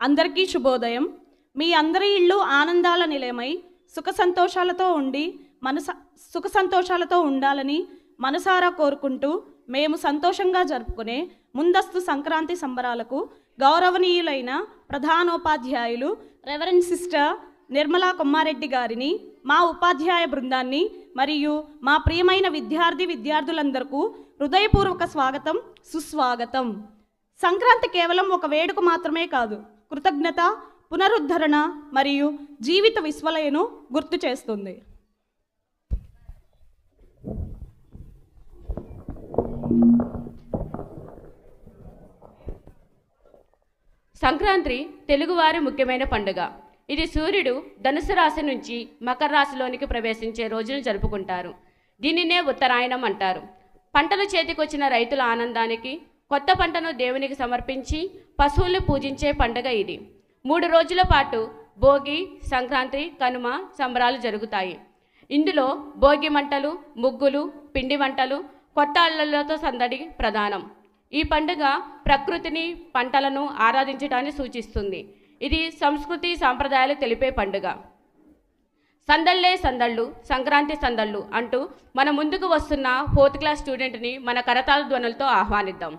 అందరికీ శుభోదయం. మీ అందరి ఇళ్ళు ఆనందాల నిలయమై సుఖ సంతోషాలతో ఉండాలని మనసారా కోరుకుంటూ మేము సంతోషంగా జరుపుకునే ముందస్తు సంక్రాంతి సంబరాలకు గౌరవనీయులైన ప్రధానోపాధ్యాయులు రెవరెండ్ సిస్టర్ నిర్మలా కొమ్మారెడ్డి గారిని, మా ఉపాధ్యాయ బృందాన్ని మరియు మా ప్రియమైన విద్యార్థులందరికీ హృదయపూర్వక స్వాగతం, సుస్వాగతం. సంక్రాంతి కేవలం ఒక వేడుక మాత్రమే కాదు, కృతజ్ఞత, పునరుద్ధరణ మరియు జీవిత విస్మరణను గుర్తు చేస్తుంది. సంక్రాంతి తెలుగువారి ముఖ్యమైన పండుగ. ఇది సూర్యుడు ధనుసు రాశి నుంచి మకర రాశిలోనికి ప్రవేశించే రోజును జరుపుకుంటారు. దీనినే ఉత్తరాయణం అంటారు. పంటలు చేతికొచ్చిన రైతుల ఆనందానికి కొత్త పంటను దేవునికి సమర్పించి పశువులు పూజించే పండుగ ఇది. 3 రోజుల పాటు భోగి, సంక్రాంతి, కనుమ సంబరాలు జరుగుతాయి. ఇందులో భోగి మంటలు, ముగ్గులు, పిండి వంటలు, కొత్త అల్లలతో సందడి ప్రధానం. ఈ పండుగ ప్రకృతిని, పంటలను ఆరాధించడాన్ని సూచిస్తుంది. ఇది సంస్కృతి సాంప్రదాయాలు తెలిపే పండుగ. సందళ్ళే సందళ్ళు, సంక్రాంతి సందళ్ళు అంటూ మన ముందుకు వస్తున్న 4th క్లాస్ స్టూడెంట్ని మన కరతాళ ధ్వనులతో ఆహ్వానిద్దాం.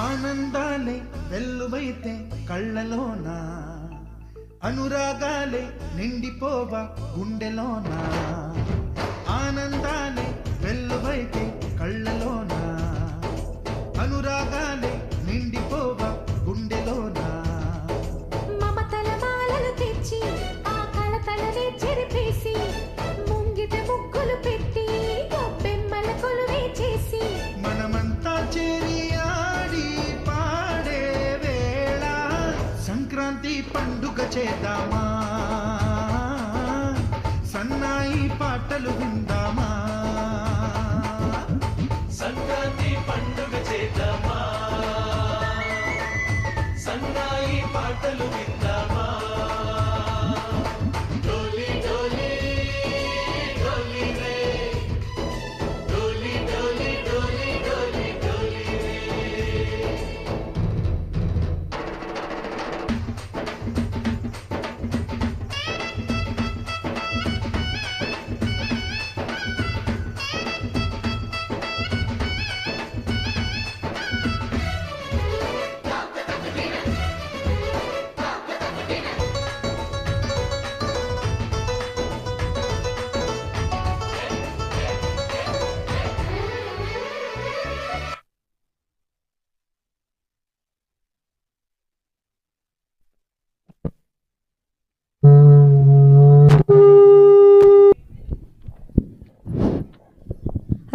ఆనందాలే వెల్లువైతే కళ్ళలోన, అనురాగాలే నిండిపోవా గుండెలోన. ఆనందాలే వెల్లువైతే కళ్ళలోన, అనురాగాలే నిండిపోవా గుండెలోన. మమతల మాలలు తెచ్చి ఆ కలతలనే చెరిపేసి, ముంగిట ముగ్గులు పెట్టి బొమ్మెల కొలువే చేసి, మనమంతా చేరి ఆడి పాడే వేళ సంక్రాంతి పండుగ చేద్దామా.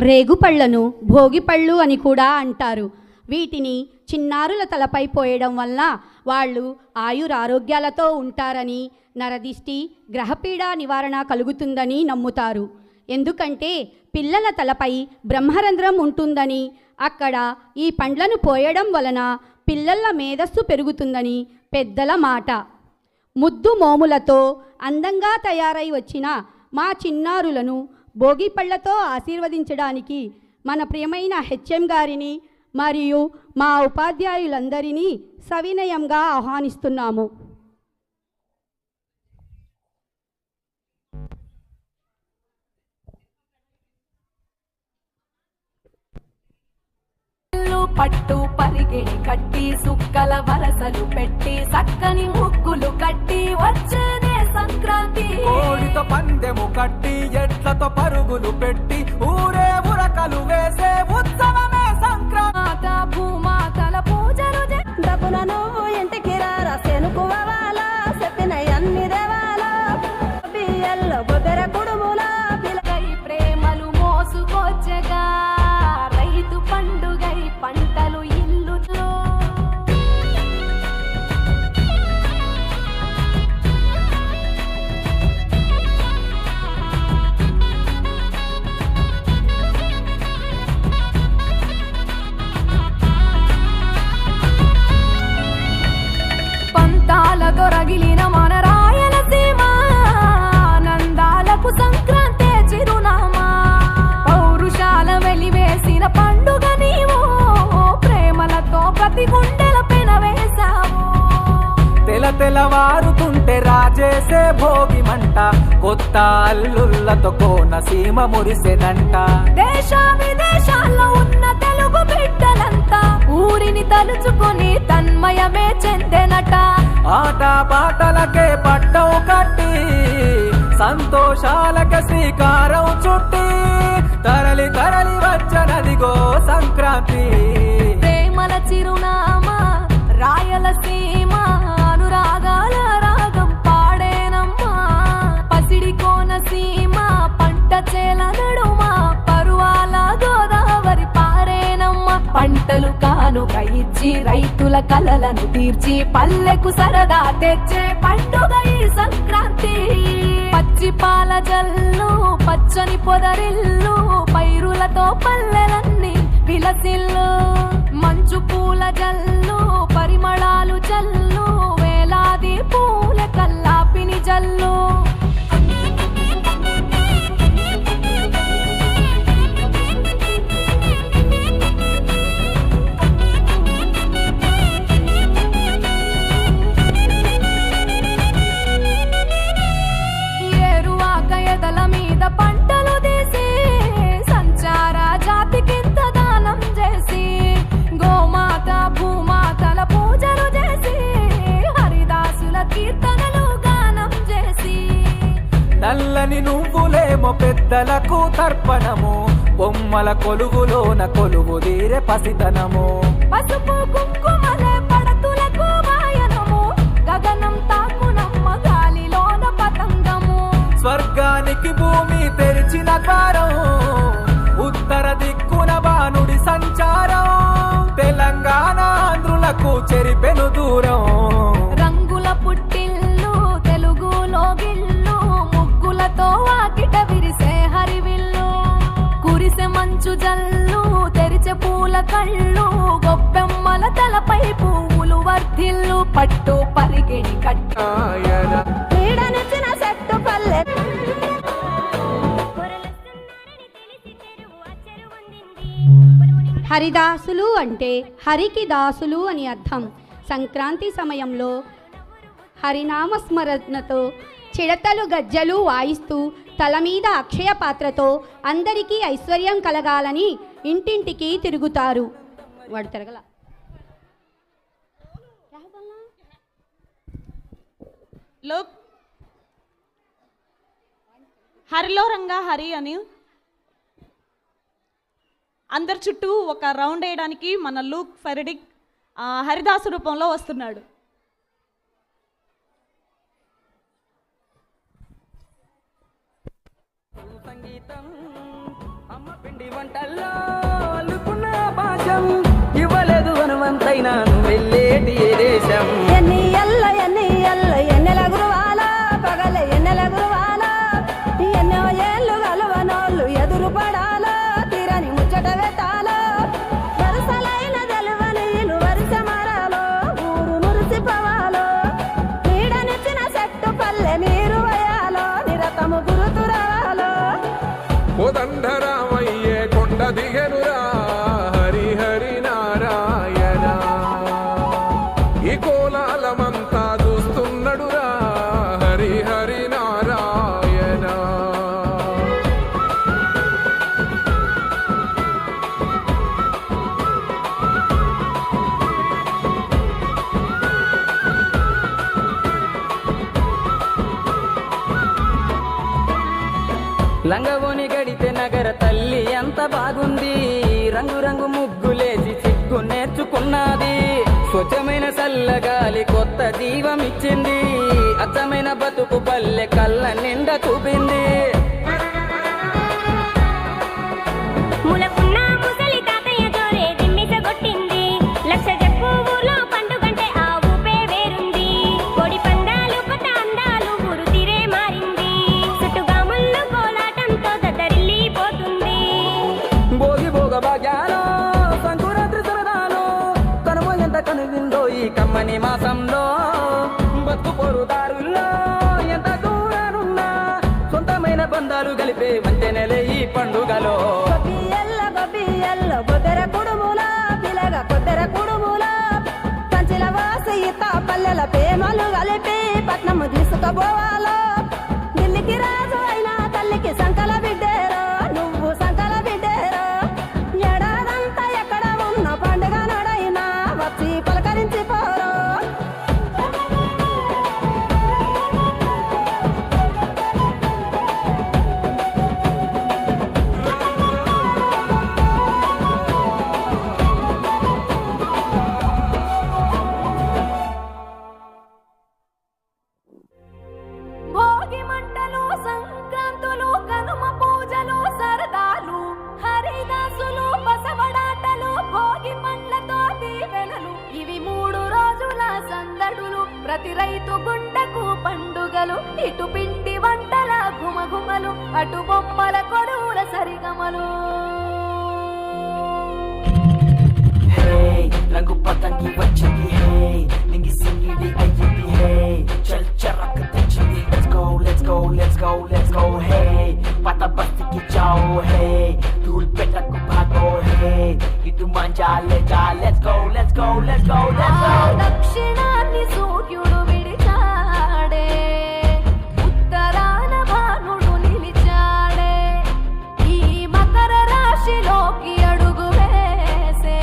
రేగుపళ్లను భోగిపళ్ళు అని కూడా అంటారు. వీటిని చిన్నారుల తలపై పోయడం వల్ల వాళ్ళు ఆయురారోగ్యాలతో ఉంటారని, నరదిష్టి గ్రహపీడ నివారణ కలుగుతుందని నమ్ముతారు. ఎందుకంటే పిల్లల తలపై బ్రహ్మరంధ్రం ఉంటుందని, అక్కడ ఈ పండ్లను పోయడం వలన పిల్లల మేధస్సు పెరుగుతుందని పెద్దల మాట. ముద్దు మోములతో అందంగా తయారై వచ్చిన మా చిన్నారులను భోగిపళ్లతో ఆశీర్వదించడానికి మన ప్రియమైన హెచ్ఎం గారిని మరియు మా ఉపాధ్యాయులందరినీ సవినయంగా ఆహ్వానిస్తున్నాము. పట్టు పరిగెడి కట్టి సుక్కల వరసలు పెట్టి సక్కని ముగ్గులు కట్టి వచ్చేదే సంక్రాంతి. కోడితో పందెము కట్టి ఎట్లతో పరుగులు పెట్టి ఊరే ఉరకలు వేసే ఉత్సవమే సంక్రాంతి. భూమాతల పూజలు డబ్బులను ఇంటికి రారా సెనుకువాలా చెప్పిన అన్ని దేవాలా బియ్యల్లో బొబ్బెర కుడుముల పిలకై ప్రేమలు మోసుకొచ్చగా రైతు పండుగై పంటలు ఇల్లులో. పంతాలతో రగిలిన మన రాయలసీమ ఆనందాలకు సంక్రాంతి చిరునామా. పౌరుషాల వెలివేసిన పండుగ నీవు ప్రేమలతో ప్రతి గుండెల పెనవేశావు. తెలవారుతుంటే రాజేసే భోగి మంట కొత్త అల్లుళ్ళతో కోనసీమ మురిసెనంట. దేశ విదేశాల్లో ఉన్న తెలుగు బిడ్డలంతా ఊరిని తలుచుకొని తన్మయమే చెందెనట. ఆట పాటలకే పట్టం కట్టి సంతోషాలకే శ్రీకారం చుట్టి తరలి తరలి వచ్చనదిగో సంక్రాంతి. ప్రేమల చిరునామా రాయలసీమ అనురాగాల రాగం పాడేనమ్మా. పసిడి కోనసీమ పంట చేల నడుమ పరువాల గోదావరి పారేనమ్మా. పంటలు కానుక ఇచ్చి రైతుల కలలను తీర్చి పల్లెకు సరదా తెచ్చే పండుగ ఈ సంక్రాంతి. పచ్చి పాల జల్లు పచ్చని పొదరిల్లు పైరులతో పల్లెలన్నీ విలసిల్లు. మంచు పూల జల్లు పరిమళాలు జల్లు వేలాది పూల కల్లాపిని జల్లు. ఏరువాక ఎదల మీద పంటలు తీసి సంచార జాతికింత దానం చేసి గోమాత భూమాతల పూజలు చేసి హరిదాసుల కీర్తనలు గానం చేసి. నల్లని నువ్వులేమో పెద్దలకు తర్పణము బొమ్మల కొలువులోన కొలువు తీరే పసితనము. పసుపు కుంకుమలే పడతులకు వాయనము గగనం తాకునమ్మ గాలిలోన పతంగము. స్వర్గానికి భూమి తెరిచిన ద్వారం ఉత్తర దిక్కున బాణుడి సంచారం. తెలంగాణ ఆంధ్రులకు చెరిపెను దూరం. రంగుల పుట్టిల్లు తెలుగులో గిల్లు ముగ్గులతో వాకిట విరిసే హరివిల్లు. కురిసె మంచు జల్లు తెరిచే పూల కళ్ళు గొప్పెమ్మల తలపై పువ్వులు వర్ధిల్లు. పట్టు పరిగెడి కట్టు నీడనిచ్చిన చెట్టు పల్లె హరిదాసులు అంటే హరికి దాసులు అని అర్థం. సంక్రాంతి సమయంలో హరినామస్మరణతో చిడతలు గజ్జలు వాయిస్తూ తల మీద అక్షయ పాత్రతో అందరికీ ఐశ్వర్యం కలగాలని ఇంటింటికి తిరుగుతారు. వాడు తిరగల. లోక్ హరిలో రంగా హరి అని అందరి చుట్టూ ఒక రౌండ్ వేయడానికి మన లూక్ ఫెరడిక్ హరిదాసు రూపంలో వస్తున్నాడు. సంగీతం అమ్మ పిండి వంటల్లో అల్లుకున్న భాషం ఇవ్వలేదు హనుమంతైనా నువ్వు వెళ్ళేటి ఏ దేశం. ఎన్ని ఎల్ల ఎన్నెల గురువాల పగల ఎన్నెల గురువాల ఎన్నో ఏళ్ళు గలవనోళ్ళు ఎదురు పడాల తీరని ముచ్చట పెట్టాల వరుసలైన తెలవనీలు వరుస మరాలో ఊరు మురిసిపోవాలో నీడనిచ్చిన చెట్టు పల్లె నీరు వయాలో నిరతము గురుతురాలో కోదండరామయ్యే కొండ దిగెనురా హరి హరి నారాయణ ఈ కోలాలమంతా చూస్తున్నడురా హరి హరి నారాయణ. లంగవోని గడితే నగర తల్లి ఎంత బాగుంది రంగు రంగు ముగ్గులేసి సిగ్గు నేర్చుకున్నది స్వచ్ఛమైన చల్లగాలి కొత్త జీవం ఇచ్చింది అచ్చమైన బతుకు పల్లె కళ్ళ నిండా చూపింది. ములకున్న ముసలి తాతయ్య జోరే దిమ్మిసగొట్టింది లక్ష చెప్పు ఊర్లో పండుగంటే ఆ ఊపే వేరుంది కోడి పందాలు కొత్త అందాలు ఊరు తీరే మారింది చుట్టుగా ముళ్ళు కోలాటంతో దద్దరిల్లిపోతుంది భోగి భోగ భాగ్యాలో సంకురాత్రి సరదాలో కనుమ ఎంత కనువిందో ఈ కమ్మని మాసంలో బతుకు పొరుదారుల్లో ఎంత దూరానున్నా సొంతమైన బంధాలు కలిపే వంతెనలే ఈ పండుగలో. గొబ్బియల్ల కొద్దెర కుడుముల పిలగ కొద్దెర కుడుముల కంచిల వాసి ఇత పల్లెల ప్రేమలు కలిపి పట్నము తీసుకుపోవాలో ఢిల్లీకి రాజు అయినా తల్లికి సంకల బిడ్డేరో నువ్వు సంకల బిడ్డేరో ఏడాదంతా ఎక్కడ ఉన్న పండుగ నడైనా వచ్చి పలకరించి పోరో. భోగి మంటలు సంక్రాంతులు కనుమ పూజలు సరదాలు హరిదాసులు బసవడాటలు భోగి పండ్లతో దీవెనలు ఇవి 3 రోజుల సందడులు ప్రతి రైతు గుండెకు పండుగలు ఇటు పిండి వంటల గుమగుమలు అటు బొమ్మల కొడువుల సరిగమలు. రంగు పతంగి వచ్చింది హే నింగి సింగిడి అయ్యింది హే చల్ చరక్ తెచ్చింది let's go let's go let's go let's go హే పత బస్తికి జాओ హే ధూల్ పెట్టకు భాగో హే ఇటు manja లేజా let's go let's go let's go let's go. దక్షిణాన్ని సూర్యుడు విడిచాడే ఉత్తరాన భానుడు నిలిచాడే ఈ మకర రాశిలోకి అడుగు వేసే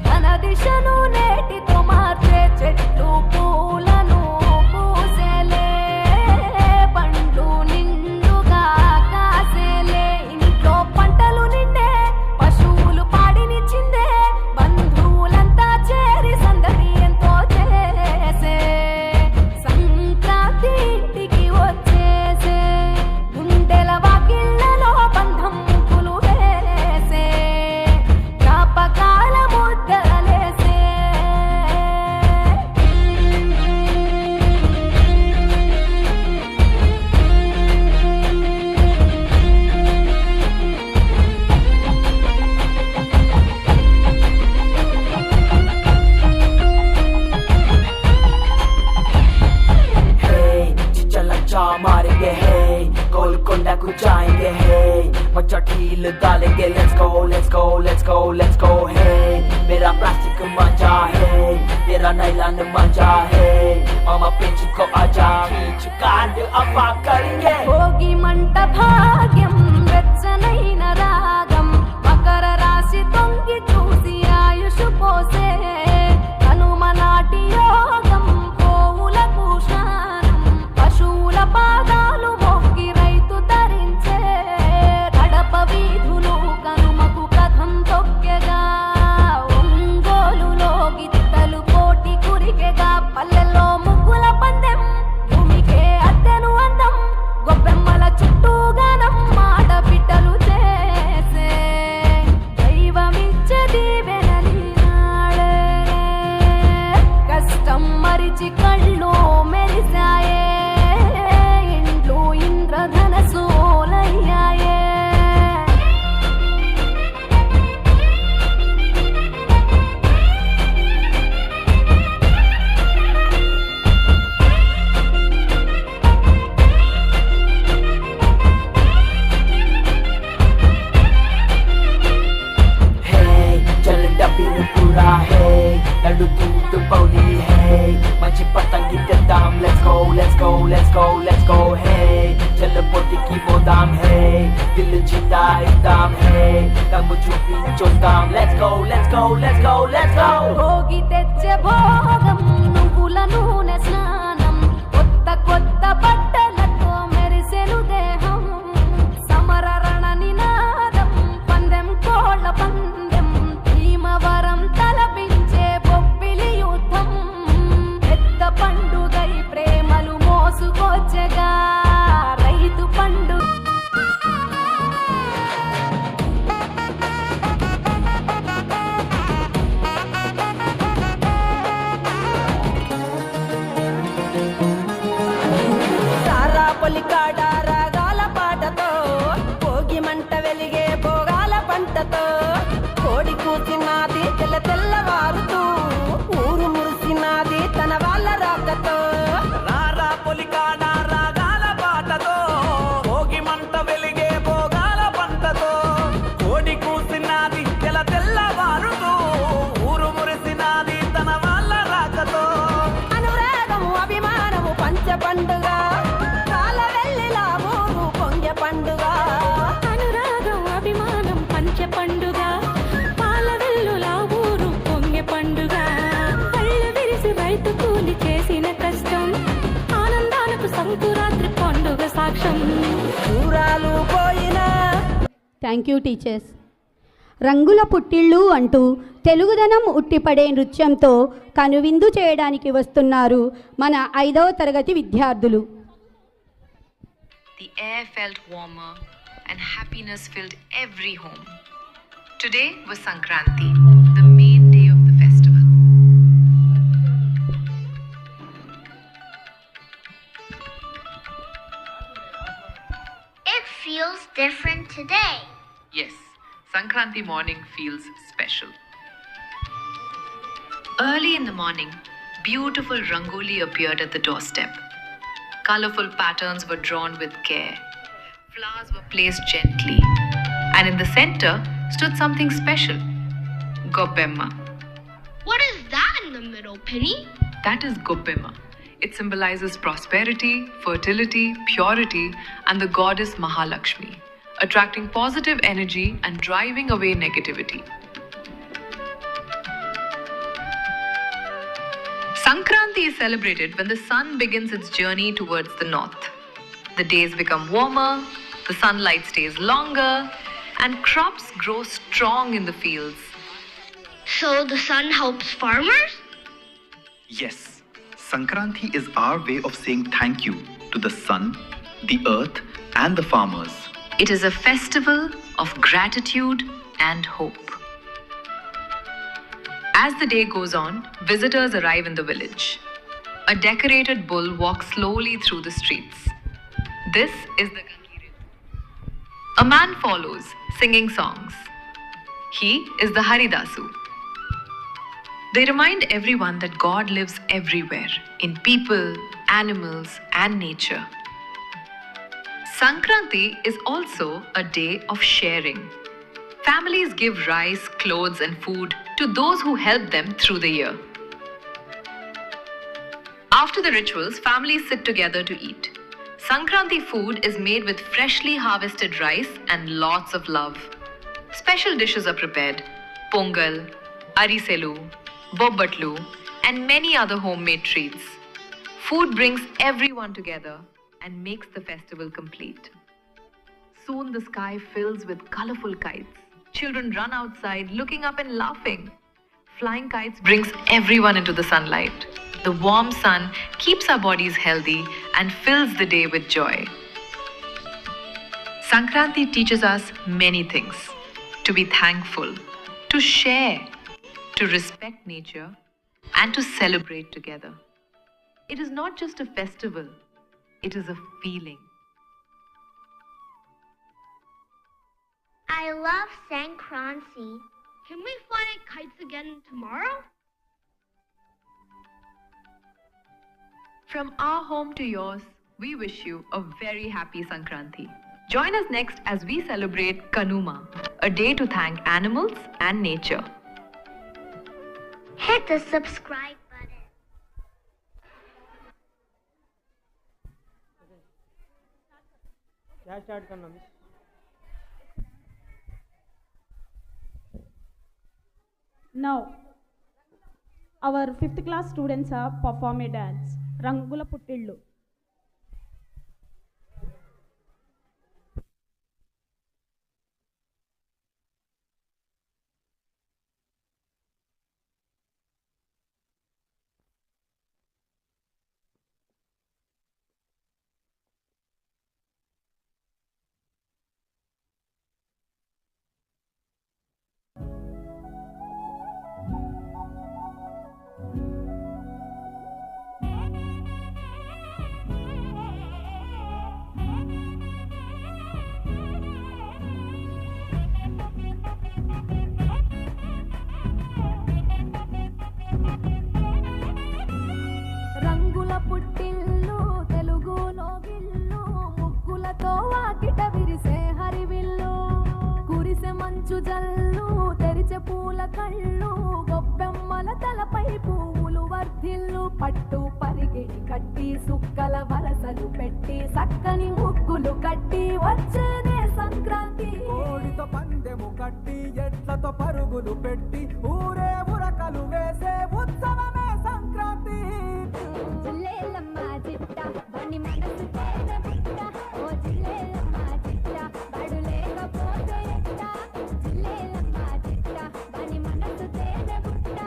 తన దిశను నేటితో మార్చే చెట్లు పూలను పూసేలే పండ్లు నిండుగా కాసేలే ఇంట్లో పంటలు నిండే పశువులు పాడినిచ్చిందే బంధువులంతా చేరి సందడి ఎంతో చేసే సంక్రాంతి ఇంటికి వచ్చేసే గుండెల వాకిళ్ళలో బంధం ముగ్గులు వేసే జ్ఞాపకాల ముద్దలేసే. चिचलचा मारेंगे हे गोलकोंडा को जाएंगे हे मचटील डालेंगे let's go let's go let's go let's go हे मेरा प्लास्टिक मजा है तेरा नाइलॉन मजा है मामा पिंच को आजा खींच कांड अब करेंगे. భోగి మంట భాగ్యం వెచ్చనైన రాగం మకర రాశి తొంగి చూసి ఆయుష్ పోసే కనుమ నాటి యోగం పోవులకు శానం పశువుల పాదాలు మొక్కి రైతు ధరించే కడప వీధులు కనుమకు కథం తొక్కెగా ఒంగోలులో గిత్తలు పోటీ కురికెగా పల్లెల్లో ముగ్గుల పందెం భూమికే అద్దెను అందం గొప్పెమ్మల చుట్టూ గానమ్మ let's go, let's go, let's go, hey. Chalo poti ki bodam, hey. Dil jita ekdam, hey. Damu chupi chodam, let's go, let's go, let's go, let's go. Bhogi తెచ్చే భోగం నువ్వుల నూనె స్నానం కొత్త కొత్త బట్టలతో మెరిసెను దేహం సమర రణ నినాదం పందెం కోళ్ళ పందెం భీమవరం తలపించే బొబ్బిలి యుద్ధం పెద్ద పండుగై ప్రేమలు మోసుకొచ్చగా రైతు పండుగ సారా పొలికాడ రాగాల పాటతో భోగి మంట వెలిగే భోగాల పంటతో కోడి కూసినాది తెల్ల తెల్లవారుతూ ఊరు మురిసినాది తన వాళ్ళ రాకతో రారా పొలికాడ రాగాల పాటతో భోగి మంట వెలిగే భోగాల పంటతో కోడి కూసినాది తెల్లవారుతూ ఊరు మురిసినాది తన వాళ్ళ రాకతో అనురాగము అభిమానము పంచ పండుగ కాల వెళ్ళిలా ఊరు పొంగె పండుగ అనురాగం అభిమానం పంచ పండుగ పాల వెల్లులా ఊరు పొంగె పండుగ కళ్ళు విరిసి రైతు కూలి చేసిన కష్టం ఆనందాలకు సంకురాత్రి పండుగ సాక్ష్యం ఊరాలు పోయినా థ్యాంక్ యూ టీచర్స్. రంగుల పుట్టిళ్ళు అంటూ తెలుగుదనం ఉట్టిపడే నృత్యంతో కనువిందు చేయడానికి వస్తున్నారు మన 5వ తరగతి విద్యార్థులు. The air felt warmer and happiness filled every home. Today was Sankranti, the main day of the festival. It feels different today. Yes, Sankranti morning feels special. Early in the morning, beautiful rangoli appeared at the doorstep. Colorful patterns were drawn with care. Flowers were placed gently. And in the center stood something special. Gobbemma. What is that in the middle, Penny? That is Gobbemma. It symbolizes prosperity, fertility, purity, and the goddess Mahalakshmi, attracting positive energy and driving away negativity. Sankranti is celebrated when the sun begins its journey towards the north. The days become warmer, the sunlight stays longer, and crops grow strong in the fields. So the sun helps farmers? Yes, Sankranti is our way of saying thank you to the sun, the earth, and the farmers. It is a festival of gratitude and hope. As the day goes on, visitors arrive in the village. A decorated bull walks slowly through the streets. This is the Gangirin. A man follows, singing songs. He is the Haridasu. They remind everyone that God lives everywhere, in people, animals, and nature. Sankranti is also a day of sharing. Families give rice, clothes, and food to those who help them through the year. After the rituals, families sit together to eat. Sankranti food is made with freshly harvested rice and lots of love. Special dishes are prepared: pongal, ariselu, bobbatlu, and many other homemade treats. Food brings everyone together and makes the festival complete. Soon the sky fills with colorful kites. Children run outside looking up and laughing. Flying kites brings everyone into the sunlight. The warm sun keeps our bodies healthy and fills the day with joy. Sankranti teaches us many things: to be thankful, to share, to respect nature, and to celebrate together. It is not just a festival, it is a feeling. I love Sankranti. Can we fly kites again tomorrow? From our home to yours, we wish you a very happy Sankranti. Join us next as we celebrate Kanuma, a day to thank animals and nature. Hit the subscribe button. Now, our 5th class students are perform a dance. Rangula Puttillu. రంగుల పుట్టిల్లు తెలుగు నోగిల్లు ముగ్గులతో వాకిట విరిసే హరివిల్లు కురిసె మంచు జల్లు తెరిచే పూల కళ్ళు గొబ్బెమ్మల తలపై పువ్వులు వర్ధిల్లు పట్టు పరిగెడి కట్టి సుక్కల వరసలు పెట్టి సక్కని ముగ్గులు కట్టి వచ్చేనే సంక్రాంతి కోడితో పందెము కట్టి ఎట్లతో పరుగులు పెట్టి ఊరే ఉరకలు వేసే ఉత్సవమే సంక్రాంతి జిల్లేలమ్మ చిట్ట బని మనసు తేన పుట్ట ఓ జిల్లేలమ్మ చిట్ట బడు లేకపోతే ఎట్ట జిల్లేలమ్మ చిట్ట బని మనసు తేన పుట్ట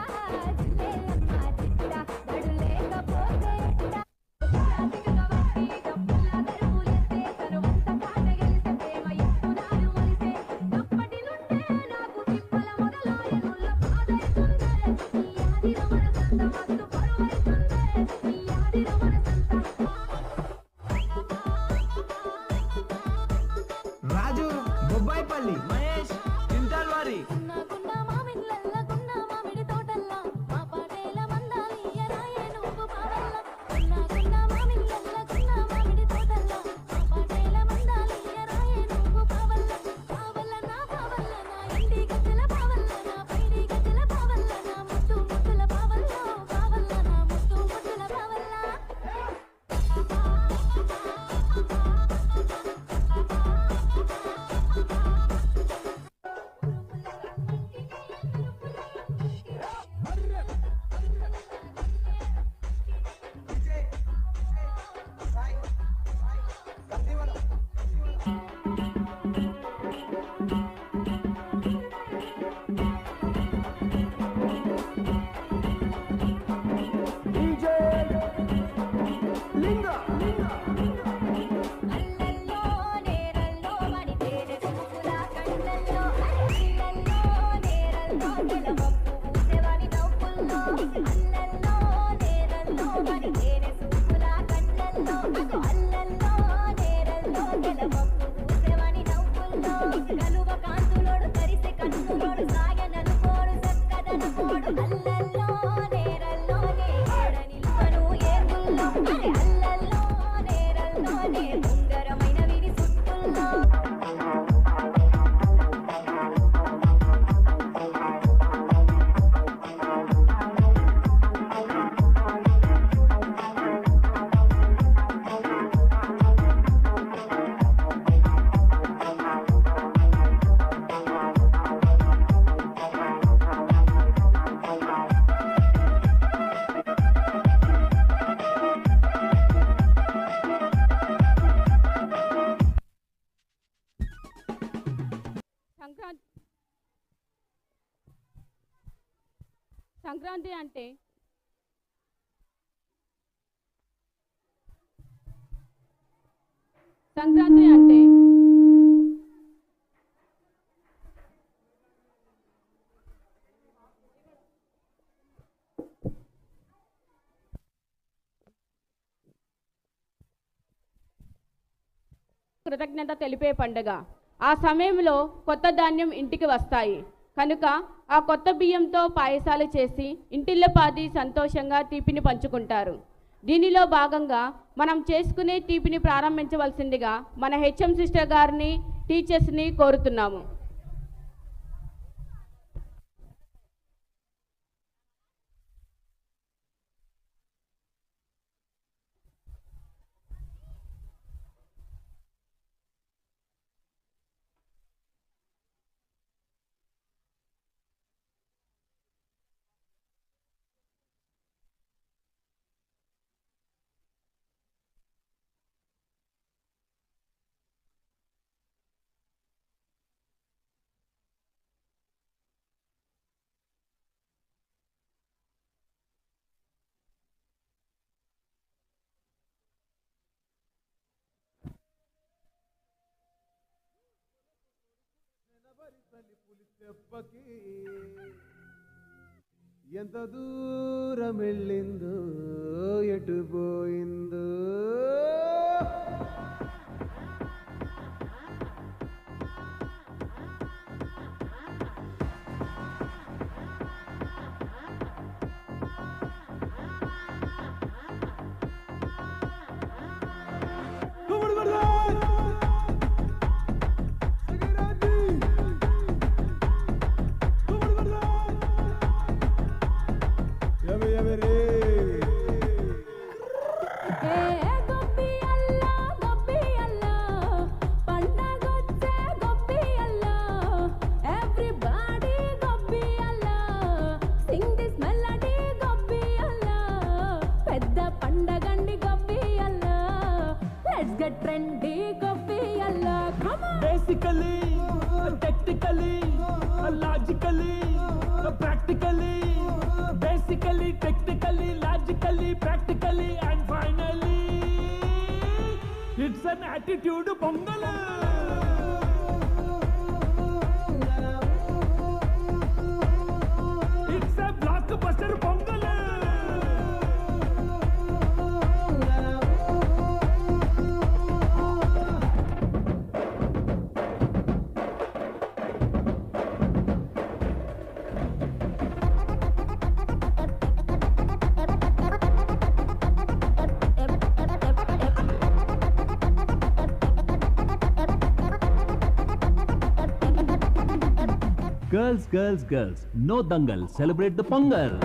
జిల్లేలమ్మ చిట్ట బడు లేకపోతే ఎట్ట కాబట్టి డబ్బుల దరువులెత్తే తరువంత కాట గెలిసే ప్రేమ ఎత్తునారు మొలిసే దుప్పటి నుండే నాకు తిప్పల మొదలాయనుల్ల పాదైతుందే ఈ ఆదిర మనసంత మస్తు పరువైతుందే ఈ ఆదిర మనసంత రాజు బొబ్బాయిపల్లి మహేష్ ఇంటల్వారి గున్న మామిళ్ళల్ల గున్న మామిడి తోటల్ల మా పాటేల మందాలియ రాయే నువ్వు పావల్ల గున్న మామిళ్ళల్ల గున్న మామిడి తోటల్ల మా పాటేల మందాలియ రాయే నువ్వు పావల్ల పావల్ల నా ఇంటి గజ్జల పావల్ల నా పైడి గజ్జల పావల్ల నా ముద్దు ముద్దుల పావల్ల పావల్ల నా ముద్దు ముద్దుల పావల్ల అల్లల్లో నేరల్లో వని తేనె చూపుల కండల్లో అల్లల్లో నేరల్లో తెలవప్పు ఊసెవని నవ్వుల్లో అల్లల్లో నేరల్లో వని తేనె చూపుల కండల్లో అల్లల్లో నేరల్లో తెలవప్పు ఊసెవని నవ్వుల్లో కలువ కాంతులోడు కరిసె కన్నులోడు సాగననుకోడు చక్కదనకోడు అల్లల్లో నేరల్లో నేడ నిలువను ఏగుల్లో అల్లల్లో నేరల్లో నే ఉంగరమైన విని సుట్టుల్లో సంక్రాంతి అంటే కృతజ్ఞత తెలిపే పండుగ. ఆ సమయంలో కొత్త ధాన్యం ఇంటికి వస్తాయి కనుక ఆ కొత్త బియ్యంతో పాయసాలు చేసి ఇంటిల్లపాది సంతోషంగా తీపిని పంచుకుంటారు. దీనిలో భాగంగా మనం చేసుకునే తీపిని ప్రారంభించవలసిందిగా మన హెచ్ఎం సిస్టర్ గారిని టీచర్స్ని కోరుతున్నాము. చెప్పకి ఎంత దూరం వెళ్ళిందో ఎటు పోయిందో Basically, technically, logically, practically, basically, technically, logically, practically, and finally, it's an attitude pongal. It's a blockbuster pongal. Girls, girls, girls, no dangal, celebrate the Pongal.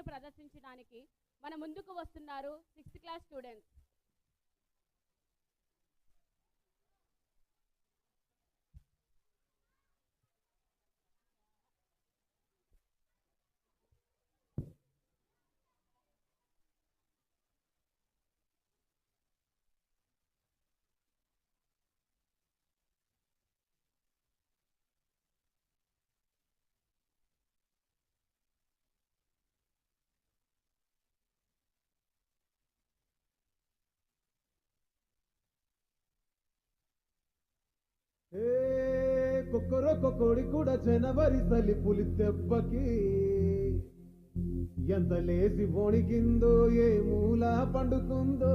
ప్రదర్శించడానికి మన ముందుకు వస్తున్నారు 6th క్లాస్ స్టూడెంట్స్. కొక్కరొక్క కోడి కూడా జనవరి చలి పులి దెబ్బకి ఎంత లేసి వణికిందో ఏ మూల పండుకుందో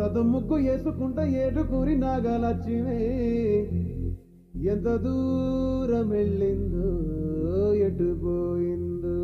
రథం ముగ్గు వేసుకుంటా ఏడుకూరి నాగలక్ష్మి ఎంత దూరం వెళ్ళిందో ఎటు పోయిందో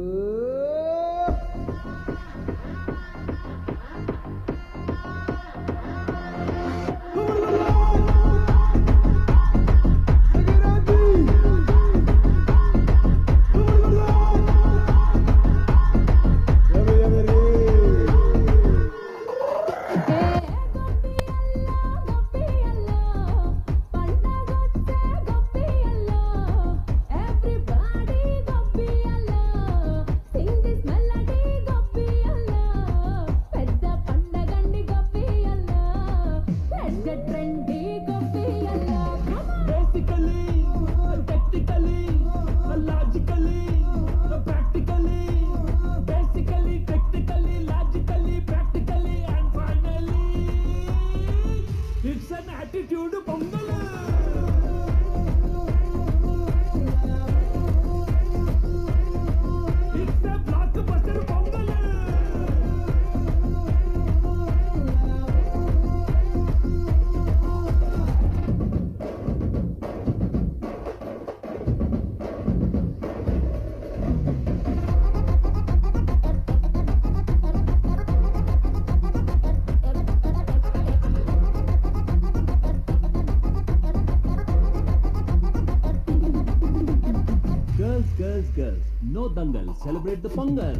Girls, no dangal, celebrate the Pongal.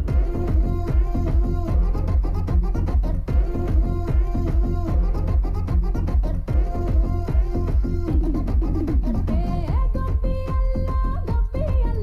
గొప్పి అల్ల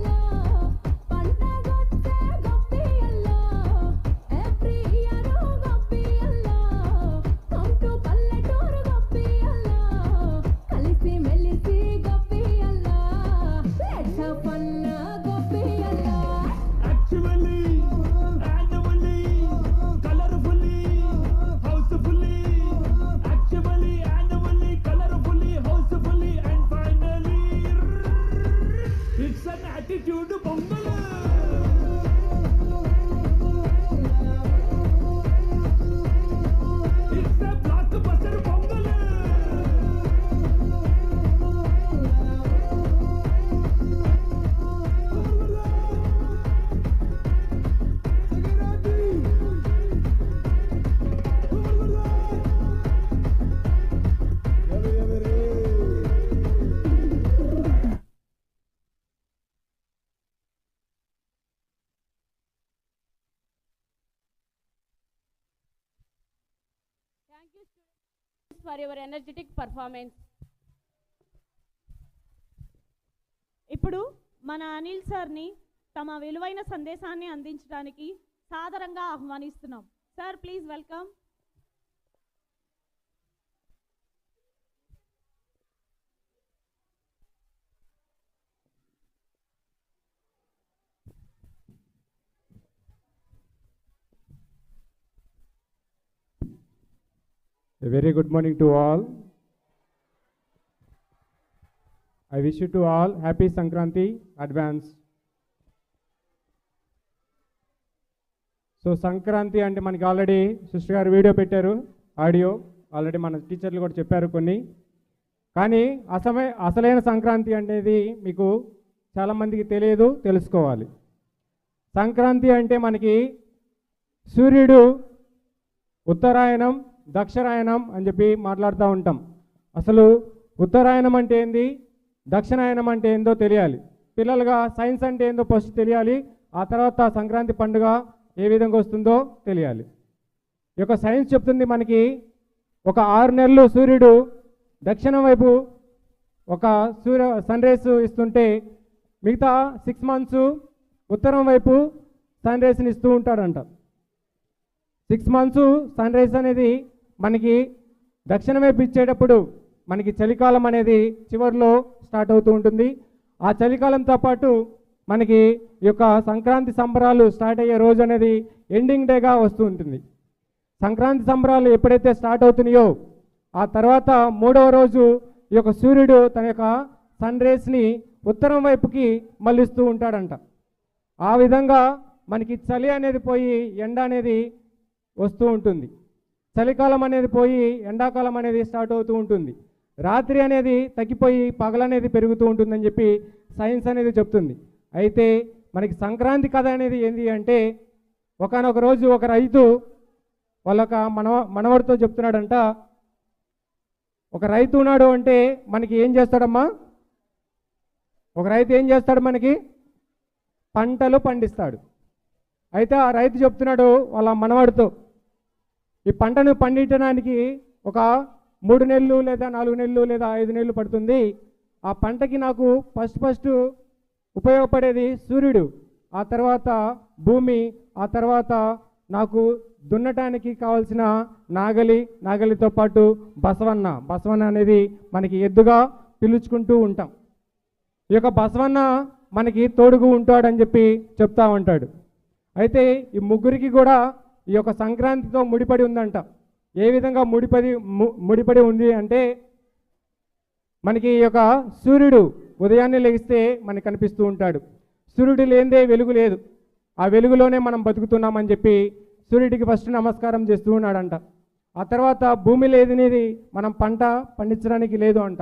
attitude pongal it's a block buster pongal for your energetic performance. ఇప్పుడు మన అనిల్ సార్ని తమ విలువైన సందేశాన్ని అందించడానికి సాదరంగా ఆహ్వానిస్తున్నాం. Sir please welcome. A very good morning to all. I wish you to all happy Sankranti advance. So Sankranti అంటే మనకి ఆల్రెడీ సిస్టర్ గారు వీడియో పెట్టారు, ఆడియో ఆల్రెడీ మన టీచర్లు కూడా చెప్పారు కొన్ని. కానీ అసలైన సంక్రాంతి అనేది మీకు చాలామందికి తెలియదు, తెలుసుకోవాలి. సంక్రాంతి అంటే మనకి సూర్యుడు ఉత్తరాయణం దక్షిణాయనం అని చెప్పి మాట్లాడుతూ ఉంటాం. అసలు ఉత్తరాయణం అంటే ఏంది, దక్షిణాయనం అంటే ఏందో తెలియాలి. పిల్లలుగా సైన్స్ అంటే ఏందో ఫస్ట్ తెలియాలి, ఆ తర్వాత సంక్రాంతి పండుగ ఏ విధంగా వస్తుందో తెలియాలి. ఈ యొక్క సైన్స్ చెప్తుంది మనకి ఒక 6 నెలలు సూర్యుడు దక్షిణం వైపు ఒక సన్ రేస్ ఇస్తుంటే మిగతా 6 మంత్స్ ఉత్తరం వైపు సన్ రేస్ని ఇస్తూ ఉంటాడంట. 6 మంత్స్ సన్ రైజ్ అనేది మనకి దక్షిణం వైపు ఇచ్చేటప్పుడు మనకి చలికాలం అనేది చివరిలో స్టార్ట్ అవుతూ ఉంటుంది. ఆ చలికాలంతో పాటు మనకి ఈ యొక్క సంక్రాంతి సంబరాలు స్టార్ట్ అయ్యే రోజు అనేది ఎండింగ్ డేగా వస్తూ ఉంటుంది. సంక్రాంతి సంబరాలు ఎప్పుడైతే స్టార్ట్ అవుతున్నాయో ఆ తర్వాత 3వ రోజు ఈ యొక్క సూర్యుడు తన యొక్క సన్ రేస్ని ఉత్తరం వైపుకి మళ్ళిస్తూ ఉంటాడంట. ఆ విధంగా మనకి చలి అనేది పోయి ఎండ అనేది వస్తూ ఉంటుంది. చలికాలం అనేది పోయి ఎండాకాలం అనేది స్టార్ట్ అవుతూ ఉంటుంది. రాత్రి అనేది తగ్గిపోయి పగలనేది పెరుగుతూ ఉంటుందని చెప్పి సైన్స్ అనేది చెప్తుంది. అయితే మనకి సంక్రాంతి కథ అనేది ఏంటి అంటే ఒకానొక రోజు ఒక రైతు వాళ్ళొక మనవడితో చెప్తున్నాడంట, ఒక రైతు ఉన్నాడు అంటే మనకి ఏం చేస్తాడమ్మా, ఒక రైతు ఏం చేస్తాడు, మనకి పంటలు పండిస్తాడు. అయితే ఆ రైతు చెప్తున్నాడు వాళ్ళ మనవడితో, ఈ పంటను పండించడానికి ఒక 3 నెలలు లేదా 4 నెలలు లేదా 5 నెలలు పడుతుంది. ఆ పంటకి నాకు ఫస్ట్ ఉపయోగపడేది సూర్యుడు, ఆ తర్వాత భూమి, ఆ తర్వాత నాకు దున్నటానికి కావాల్సిన నాగలితో పాటు బసవన్న అనేది మనకి ఎద్దుగా పిలుచుకుంటూ ఉంటాం. ఈ యొక్క బసవన్న మనకి తోడుగు ఉంటాడని చెప్పి చెప్తా ఉంటాడు. అయితే ఈ ముగ్గురికి కూడా ఈ యొక్క సంక్రాంతితో ముడిపడి ఉందంట. ఏ విధంగా ముడిపడి ఉంది అంటే మనకి ఈ యొక్క సూర్యుడు ఉదయాన్నే లెగిస్తే మనకి కనిపిస్తూ ఉంటాడు. సూర్యుడు లేనిదే వెలుగు లేదు, ఆ వెలుగులోనే మనం బతుకుతున్నామని చెప్పి సూర్యుడికి ఫస్ట్ నమస్కారం చేస్తూ ఉన్నాడంట. ఆ తర్వాత భూమి లేదనేది మనం పంట పండించడానికి లేదు అంట.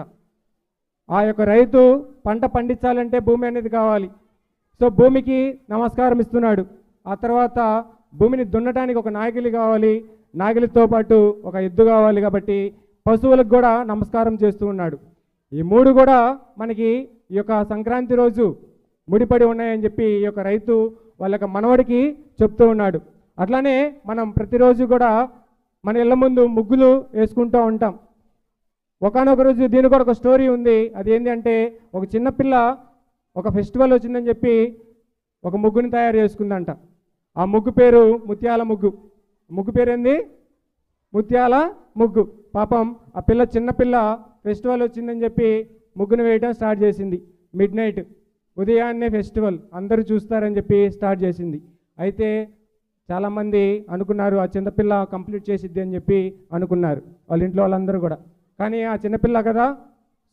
ఆ యొక్క రైతు పంట పండించాలంటే భూమి అనేది కావాలి. సో భూమికి నమస్కారం ఇస్తున్నాడు. ఆ తర్వాత భూమిని దున్నటానికి ఒక నాగలి కావాలి, నాగలితో పాటు ఒక ఎద్దు కావాలి, కాబట్టి పశువులకు కూడా నమస్కారం చేస్తూ ఉన్నాడు. ఈ 3 కూడా మనకి ఈ యొక్క సంక్రాంతి రోజు ముడిపడి ఉన్నాయని చెప్పి ఈ యొక్క రైతు వాళ్ళ యొక్క మనవడికి చెప్తూ ఉన్నాడు. అట్లానే మనం ప్రతిరోజు కూడా మన ఇళ్ళ ముందు ముగ్గులు వేసుకుంటూ ఉంటాం. ఒకానొక రోజు దీని కూడా ఒక స్టోరీ ఉంది. అది ఏంటి అంటే ఒక చిన్నపిల్ల ఒక ఫెస్టివల్ వచ్చిందని చెప్పి ఒక ముగ్గుని తయారు చేసుకుందంట. ఆ ముగ్గు పేరు ముత్యాల ముగ్గు. ముగ్గు పేరు ఏంది? ముత్యాల ముగ్గు. పాపం ఆ చిన్నపిల్ల ఫెస్టివల్ వచ్చిందని చెప్పి ముగ్గును వేయడం స్టార్ట్ చేసింది. మిడ్ నైట్ ఉదయాన్నే ఫెస్టివల్ అందరూ చూస్తారని చెప్పి స్టార్ట్ చేసింది. అయితే చాలామంది అనుకున్నారు ఆ చిన్నపిల్ల కంప్లీట్ చేసిద్ది అని చెప్పి అనుకున్నారు వాళ్ళ ఇంట్లో వాళ్ళందరూ కూడా. కానీ ఆ చిన్నపిల్ల కదా,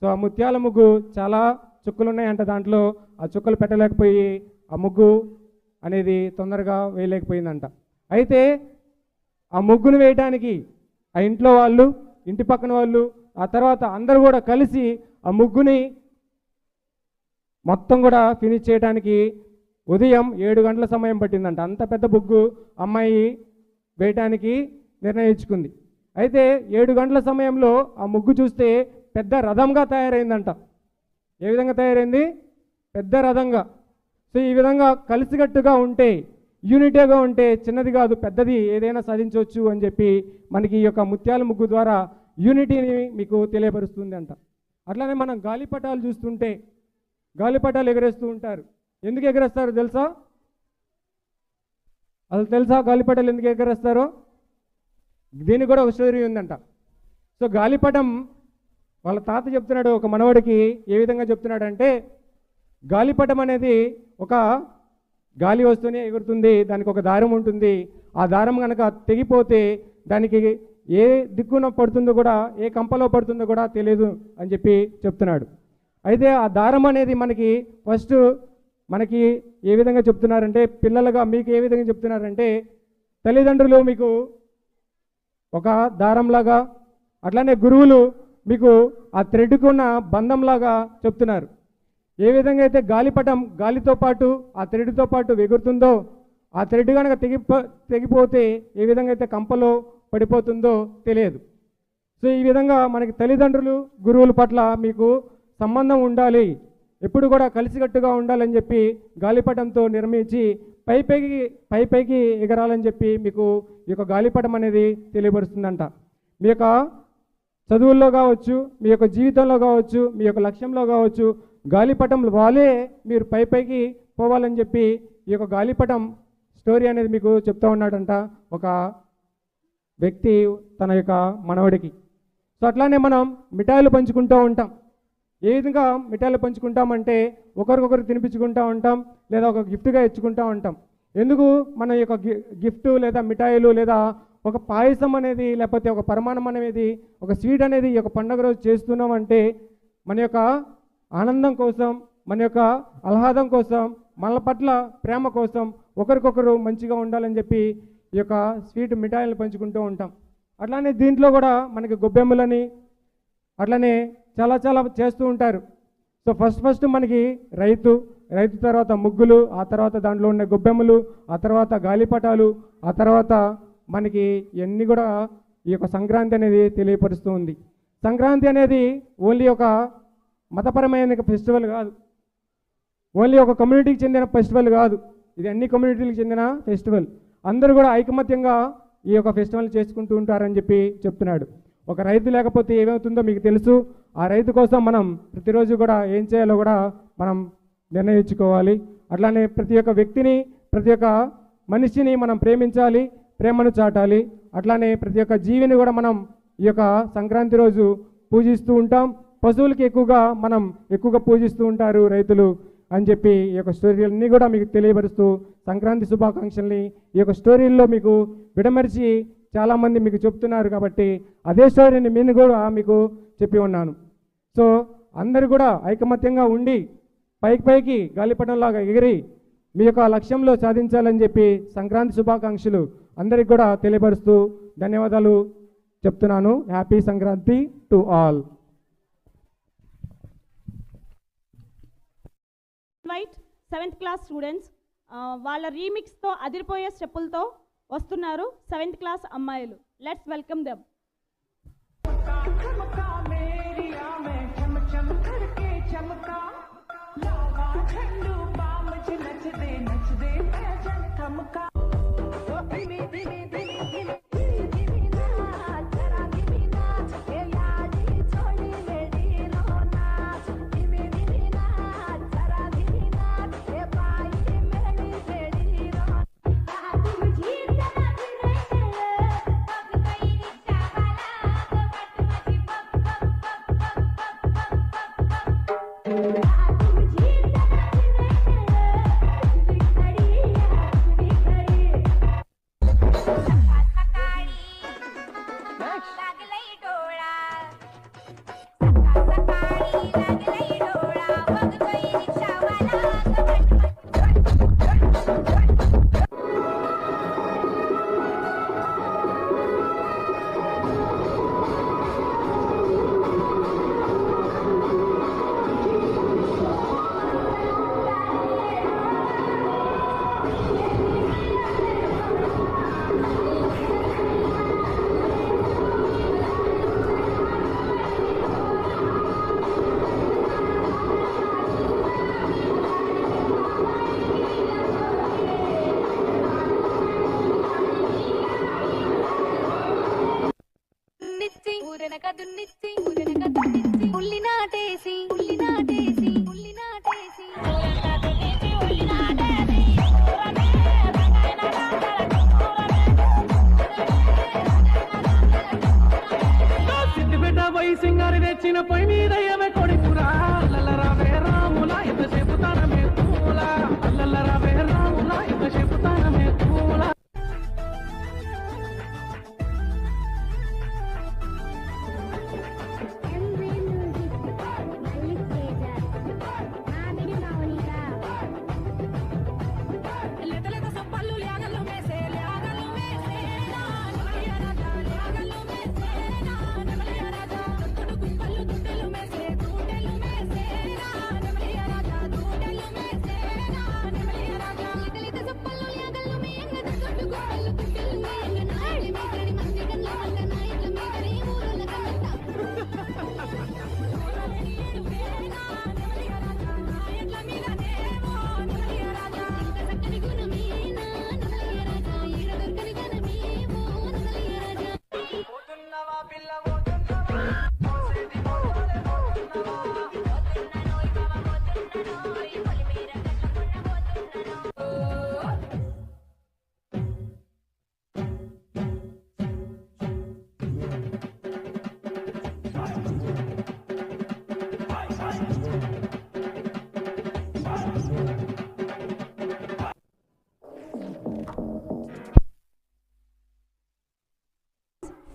సో ఆ ముత్యాల ముగ్గు చాలా చుక్కలు ఉన్నాయంట దాంట్లో, ఆ చుక్కలు పెట్టలేకపోయి ఆ ముగ్గు అనేది తొందరగా వేయలేకపోయిందంట. అయితే ఆ ముగ్గును వేయడానికి ఆ ఇంట్లో వాళ్ళు, ఇంటి పక్కన వాళ్ళు, ఆ తర్వాత అందరూ కూడా కలిసి ఆ ముగ్గుని మొత్తం కూడా ఫినిష్ చేయడానికి ఉదయం 7 గంటల సమయం పట్టిందంట. అంత పెద్ద ముగ్గు అమ్మాయి వేయటానికి నిర్ణయించుకుంది. అయితే 7 గంటల సమయంలో ఆ ముగ్గు చూస్తే పెద్ద రథంగా తయారైందంట. ఏ విధంగా తయారైంది? పెద్ద రథంగా. సో ఈ విధంగా కలిసికట్టుగా ఉంటే, యూనిటీగా ఉంటే చిన్నది కాదు పెద్దది ఏదైనా సాధించవచ్చు అని చెప్పి మనకి ఈ యొక్క ముత్యాల ముగ్గు ద్వారా యూనిటీని మీకు తెలియపరుస్తుంది అంట. అట్లానే మనం గాలిపటాలు చూస్తుంటే గాలిపటాలు ఎగరేస్తూ ఉంటారు. ఎందుకు ఎగరేస్తారో తెలుసా? అసలు తెలుసా గాలిపటాలు ఎందుకు ఎగరేస్తారో? దీనికి కూడా ఒక స్టోరీ ఉందంట. సో గాలిపటం వాళ్ళ తాత చెప్తున్నాడు ఒక మనవడికి, ఏ విధంగా చెప్తున్నాడంటే, గాలిపటం అనేది ఒక గాలి వస్తూనే ఎగురుతుంది, దానికి ఒక దారం ఉంటుంది. ఆ దారం కనుక తెగిపోతే దానికి ఏ దిక్కున పడుతుందో కూడా, ఏ కంపలో పడుతుందో కూడా తెలియదు అని చెప్పి చెప్తున్నాడు. అయితే ఆ దారం అనేది మనకి ఫస్ట్ మనకి ఏ విధంగా చెప్తున్నారంటే, పిల్లలుగా మీకు ఏ విధంగా చెప్తున్నారంటే, తల్లిదండ్రులు మీకు ఒక దారంలాగా, అట్లానే గురువులు మీకు ఆ థ్రెడ్కున్న బంధంలాగా చెప్తున్నారు. ఏ విధంగా అయితే గాలిపటం గాలితో పాటు ఆ థ్రెడ్తో పాటు ఎగురుతుందో, ఆ థ్రెడ్ కనుక తెగిపోతే ఏ విధంగా అయితే కంపలో పడిపోతుందో తెలియదు. సో ఈ విధంగా మనకి తల్లిదండ్రులు గురువుల పట్ల మీకు సంబంధం ఉండాలి, ఎప్పుడు కూడా కలిసికట్టుగా ఉండాలని చెప్పి గాలిపటంతో నిర్మించి పైపైకి ఎగరాలని చెప్పి మీకు ఈ యొక్క గాలిపటం అనేది తెలియపరుస్తుందంట. మీ యొక్క చదువుల్లో కావచ్చు, మీ యొక్క జీవితంలో కావచ్చు, మీ యొక్క లక్ష్యంలో కావచ్చు, గాలిపటం వాళ్ళే మీరు పైకి పోవాలని చెప్పి ఈ యొక్క గాలిపటం స్టోరీ అనేది మీకు చెప్తూ ఉన్నాడంట ఒక వ్యక్తి తన యొక్క మనవడికి. సో అట్లానే మనం మిఠాయిలు పంచుకుంటూ ఉంటాం. ఏ విధంగా మిఠాయిలు పంచుకుంటామంటే, ఒకరికొకరు తినిపించుకుంటూ ఉంటాం, లేదా ఒక గిఫ్ట్గా ఇచ్చుకుంటూ ఉంటాం. ఎందుకు మన యొక్క గిఫ్ట్ లేదా మిఠాయిలు లేదా ఒక పాయసం అనేది, లేకపోతే ఒక పరమాన్నం అనేది, ఒక స్వీట్ అనేది ఈ యొక్క పండుగ రోజు చేస్తున్నాం అంటే మన యొక్క ఆనందం కోసం, మన యొక్క ఆహ్లాదం కోసం, మన పట్ల ప్రేమ కోసం, ఒకరికొకరు మంచిగా ఉండాలని చెప్పి ఈ యొక్క స్వీట్ మిఠాయిలు పంచుకుంటూ ఉంటాం. అట్లానే దీంట్లో కూడా మనకి గొబ్బెమ్మలని అట్లనే చాలా చేస్తూ ఉంటారు. సో ఫస్ట్ మనకి రైతు తర్వాత ముగ్గులు, ఆ తర్వాత దాంట్లో ఉన్న గొబ్బెమ్మలు, ఆ తర్వాత గాలిపటాలు, ఆ తర్వాత మనకి ఇవన్నీ కూడా ఈ యొక్క సంక్రాంతి అనేది తెలియపరుస్తూ ఉంది. సంక్రాంతి అనేది ఓన్లీ ఒక మతపరమైన ఫెస్టివల్ కాదు, ఓన్లీ ఒక కమ్యూనిటీకి చెందిన ఫెస్టివల్ కాదు, ఇది అన్ని కమ్యూనిటీలకు చెందిన ఫెస్టివల్. అందరూ కూడా ఐకమత్యంగా ఈ యొక్క ఫెస్టివల్ చేసుకుంటూ ఉంటారని చెప్పి చెప్తున్నాడు. ఒక రైతు లేకపోతే ఏమవుతుందో మీకు తెలుసు. ఆ రైతు కోసం మనం ప్రతిరోజు కూడా ఏం చేయాలో కూడా మనం నిర్ణయించుకోవాలి. అట్లానే ప్రతి ఒక్క వ్యక్తిని, ప్రతి ఒక్క మనిషిని మనం ప్రేమించాలి, ప్రేమను చాటాలి. అట్లానే ప్రతి ఒక్క జీవిని కూడా మనం ఈ యొక్క సంక్రాంతి రోజు పూజిస్తూ ఉంటాం. పశువులకి ఎక్కువగా పూజిస్తూ ఉంటారు రైతులు అని చెప్పి ఈ యొక్క స్టోరీలన్నీ కూడా మీకు తెలియపరుస్తూ సంక్రాంతి శుభాకాంక్షల్ని ఈ యొక్క స్టోరీల్లో మీకు విడమర్చి చాలామంది మీకు చెప్తున్నారు కాబట్టి అదే స్టోరీని నేను కూడా మీకు చెప్పి ఉన్నాను. సో అందరూ కూడా ఐకమత్యంగా ఉండి పైకి గాలిపటంలాగా ఎగిరి మీ యొక్క లక్ష్యంలో సాధించాలని చెప్పి సంక్రాంతి శుభాకాంక్షలు అందరికి కూడా తెలియపరుస్తూ ధన్యవాదాలు చెప్తున్నాను. Happy Sankranti to all. Invite 7th class students, వాళ్ళ రీమిక్స్తో అదిరిపోయే స్టెప్పులతో వస్తున్నారు 7th క్లాస్ అమ్మాయిలు. Let's welcome them.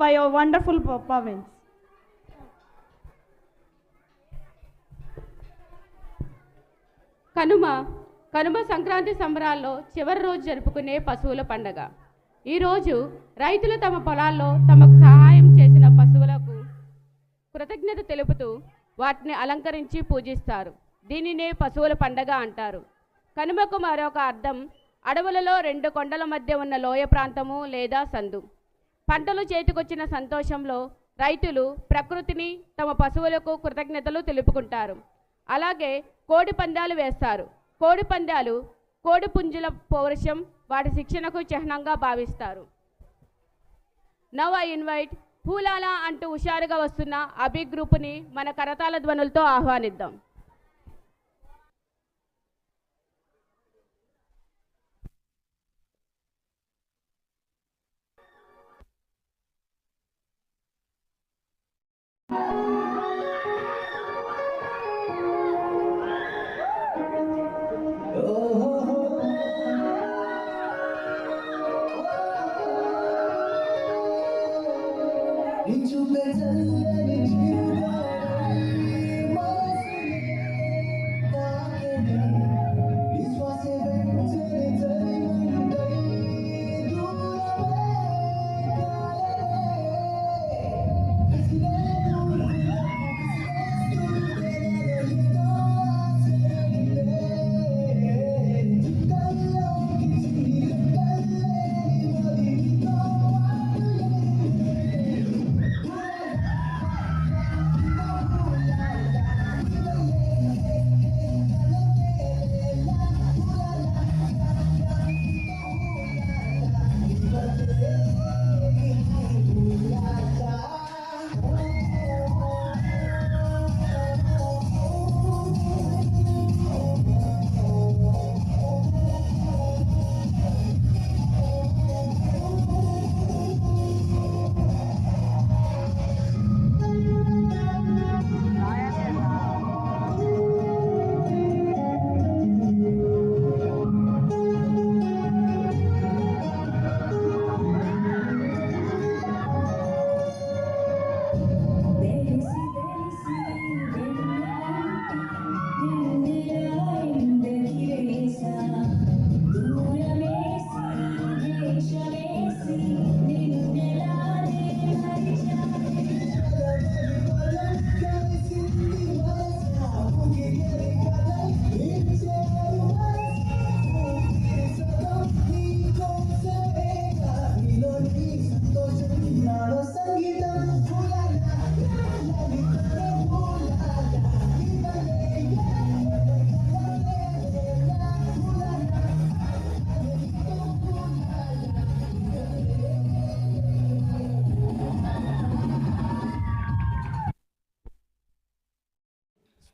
for your wonderful performance. Kanuma Sankranti సంబరాల్లో చివరి రోజు జరుపుకునే పశువుల పండగ. ఈరోజు రైతులు తమ పొలాల్లో తమకు సహాయం చేసిన పశువులకు కృతజ్ఞత తెలుపుతూ వాటిని అలంకరించి పూజిస్తారు. దీనినే పశువుల పండగ అంటారు. కనుమకు మరొక అర్థం అడవులలో రెండు కొండల మధ్య ఉన్న లోయ ప్రాంతము లేదా సందు. పంటలు చేతికొచ్చిన సంతోషంలో రైతులు ప్రకృతిని తమ పశువులకు కృతజ్ఞతలు తెలుపుకుంటారు. అలాగే కోడి పందాలు వేస్తారు. కోడి పందాలు కోడి పుంజుల పౌరుషం వాటి శిక్షణకు చిహ్నంగా భావిస్తారు. నవ్ ఐ ఇన్వైట్ హూలాలా అంటూ హుషారుగా వస్తున్న అభి గ్రూపుని మన కరతాళ ధ్వనులతో ఆహ్వానిద్దాం.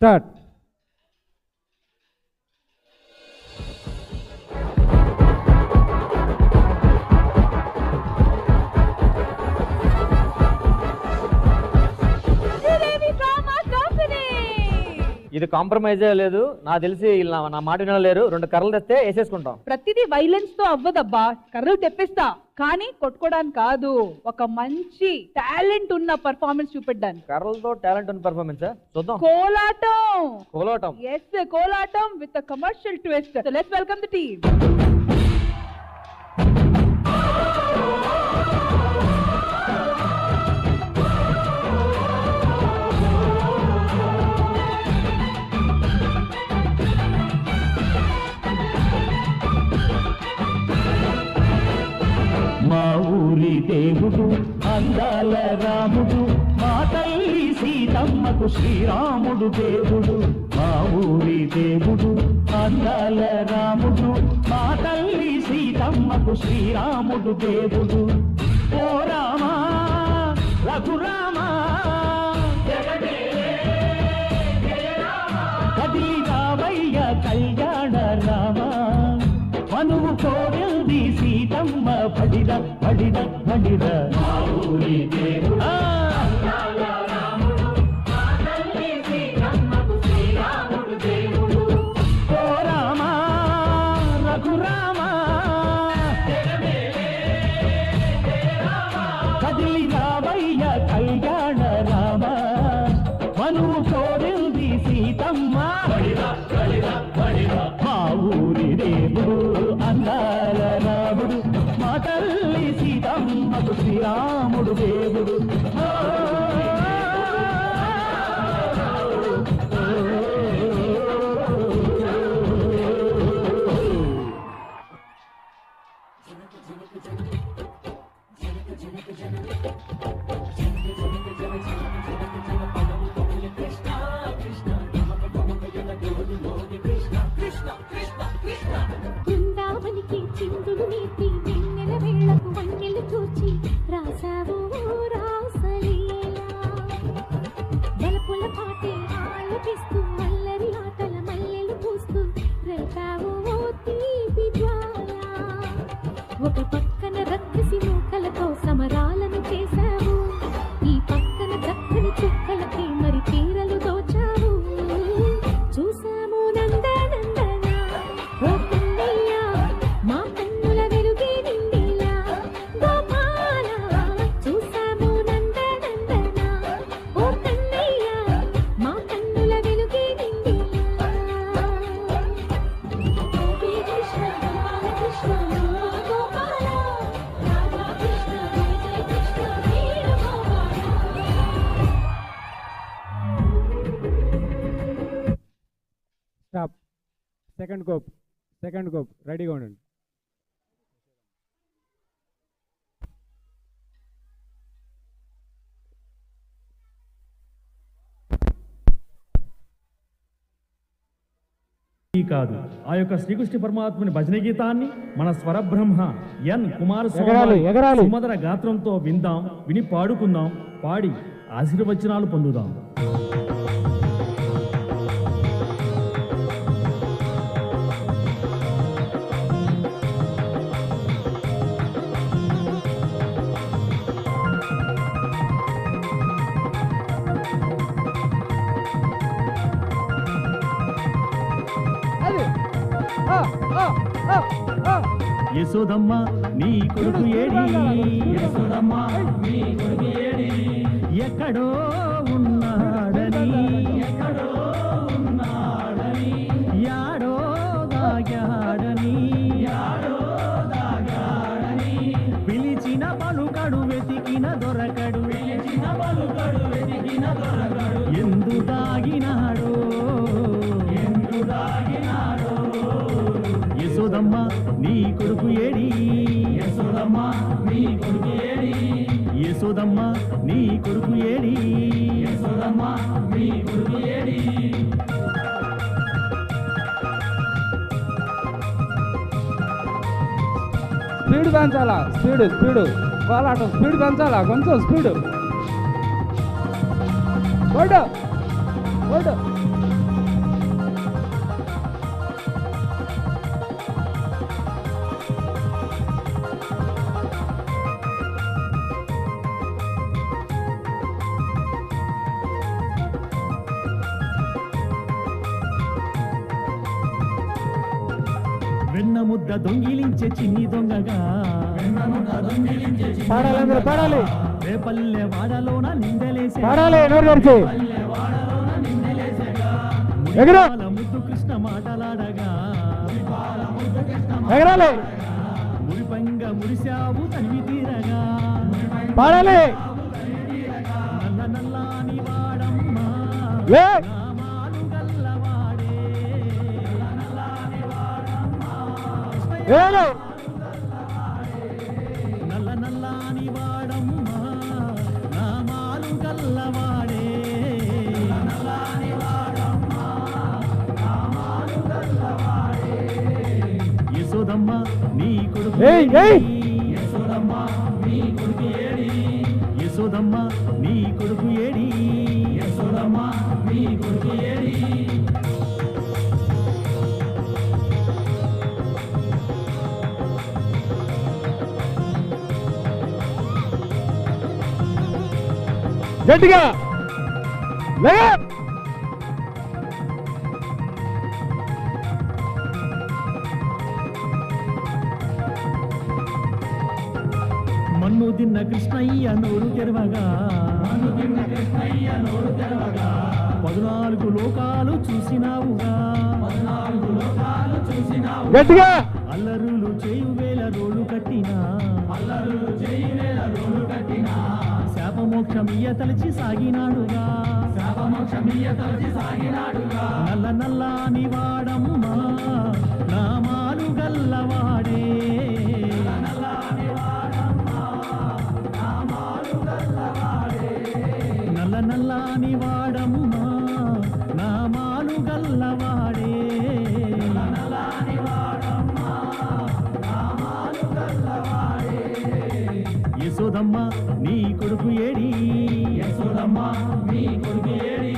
Start. ఇది కాంప్రమైజే లేదు. నాకు తెలిసి నా మాట వినలేరు. రెండు కర్రలు తెస్తే వేసేసుకుంటాం. ప్రతిదీ వైలెన్స్ తో అవ్వదబ్బా. కర్రలు తెప్పిస్తా కానీ కొట్టుకోవడానికి కాదు, ఒక మంచి టాలెంట్ ఉన్న పర్ఫార్మెన్స్ చూపెట్టడానికి. కర్రలతో టాలెంట్ ఉన్న పర్ఫార్మెన్స్ చూద్దాం. Kolatam. Yes, Kolatam with commercial twist. Let's welcome the team. మా ఊరి దేవుడు అందాల రాముడు, మా తల్లి సీతమ్మకు శ్రీరాముడు దేవుడు. మా ఊరి దేవుడు అందాల రాముడు, మా తల్లి సీతమ్మకు శ్రీరాముడు దేవుడు. ఓ రామా రఘురామా కదిలి రావయ్య కళ్యాణ రామా, మనువు కోరింది సీతమ్మ పడిర పడిర పడిర. మా ఊరి దేవుడు ఓ రామా రఘురామా కదిలి రావ స్టాప్. సెకండ్ గోప్ రెడీగా ఉండండి. కాదు, ఆ యొక్క శ్రీకృష్ణ పరమాత్మని భజన గీతాన్ని మన స్వరబ్రహ్మ ఎన్ కుమారస్వామి సుమధుర గాత్రంతో విందాం, విని పాడుకుందాం, పాడి ఆశీర్వచనాలు పొందుదాం. యశోదమ్మ నీ కొడుకు ఏడి, యశోదమ్మ నీ కొడుకు ఏడి, ఎక్కడో ఉన్నాడని, ఎక్కడో ఉన్నాడని, యాడో దాగాడని, యాడో దాగాడని, పిలిచిన పలుకడు వెతికిన దొరకడు, పిలిచిన పలుకడు వెతికిన దొరకడు, ఎందు దాగినాడో, ఎందు దాగినాడో, యశోదమ్మ నీ కొడుకు ఏడి, యశోదమ్మ నీ కొడుకు ఏడి, యశోదమ్మ నీ కొడుకు ఏడి, యశోదమ్మ నీ కొడుకు ఏడి. స్పీడ్ పెంచాలా, స్పీడ్ కోలాటం స్పీడ్ పెంచాలా, కొంచెం స్పీడ్. ఓడు ఓడు. వెన్న ముద్ద దొంగిలించే చిన్ని దొంగగా, పాడాలి రేపల్లె వాడలోన నిందలేసే, ముద్దు కృష్ణ మాటలాడగా, మురిపంగ మురిశావు తనివి తీరగా, పాడాలి నల్ల నల్లాని వాడమ్మ నామాలు గల్లవాడే, నల్ల నల్లాని వాడమ్మ నామాలు గల్లవాడే, నల్లాని వాడమ్మ నామాలు గల్లవాడే, యశోదమ్మ నీ కొడుకు ఏడి, యశోదమ్మ నీ కొడుకు ఏడి, యశోదమ్మ నీ కొడుకు ఏడి, యశోదమ్మ నీ కొడుకు ఏడి. గట్టిగా మన్ను తిన్న కృష్ణయ్య నోరు తెరవగా, 14 లోకాలు చూసినావుగా, గట్టిగా అల్లరులు చేయు వేల రోలు కట్టినా, శాపమోక్షమియ తలచి సాగినాడుగా, నల్ల నల్లాని వాడమ్మ నామాలు గల్లవాడే, నల్ల నల్లాని వాడమ్మ నామాలు గల్లవాడే, యశోదమ్మ నీ కొడుకు ఏడి, యశోదమ్మ నీ కొడుకు ఏడి,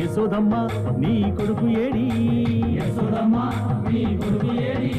యశోదమ్మ నీ కొడుకు ఏడి, యశోదమ్మ నీ కొడుకు ఏడి.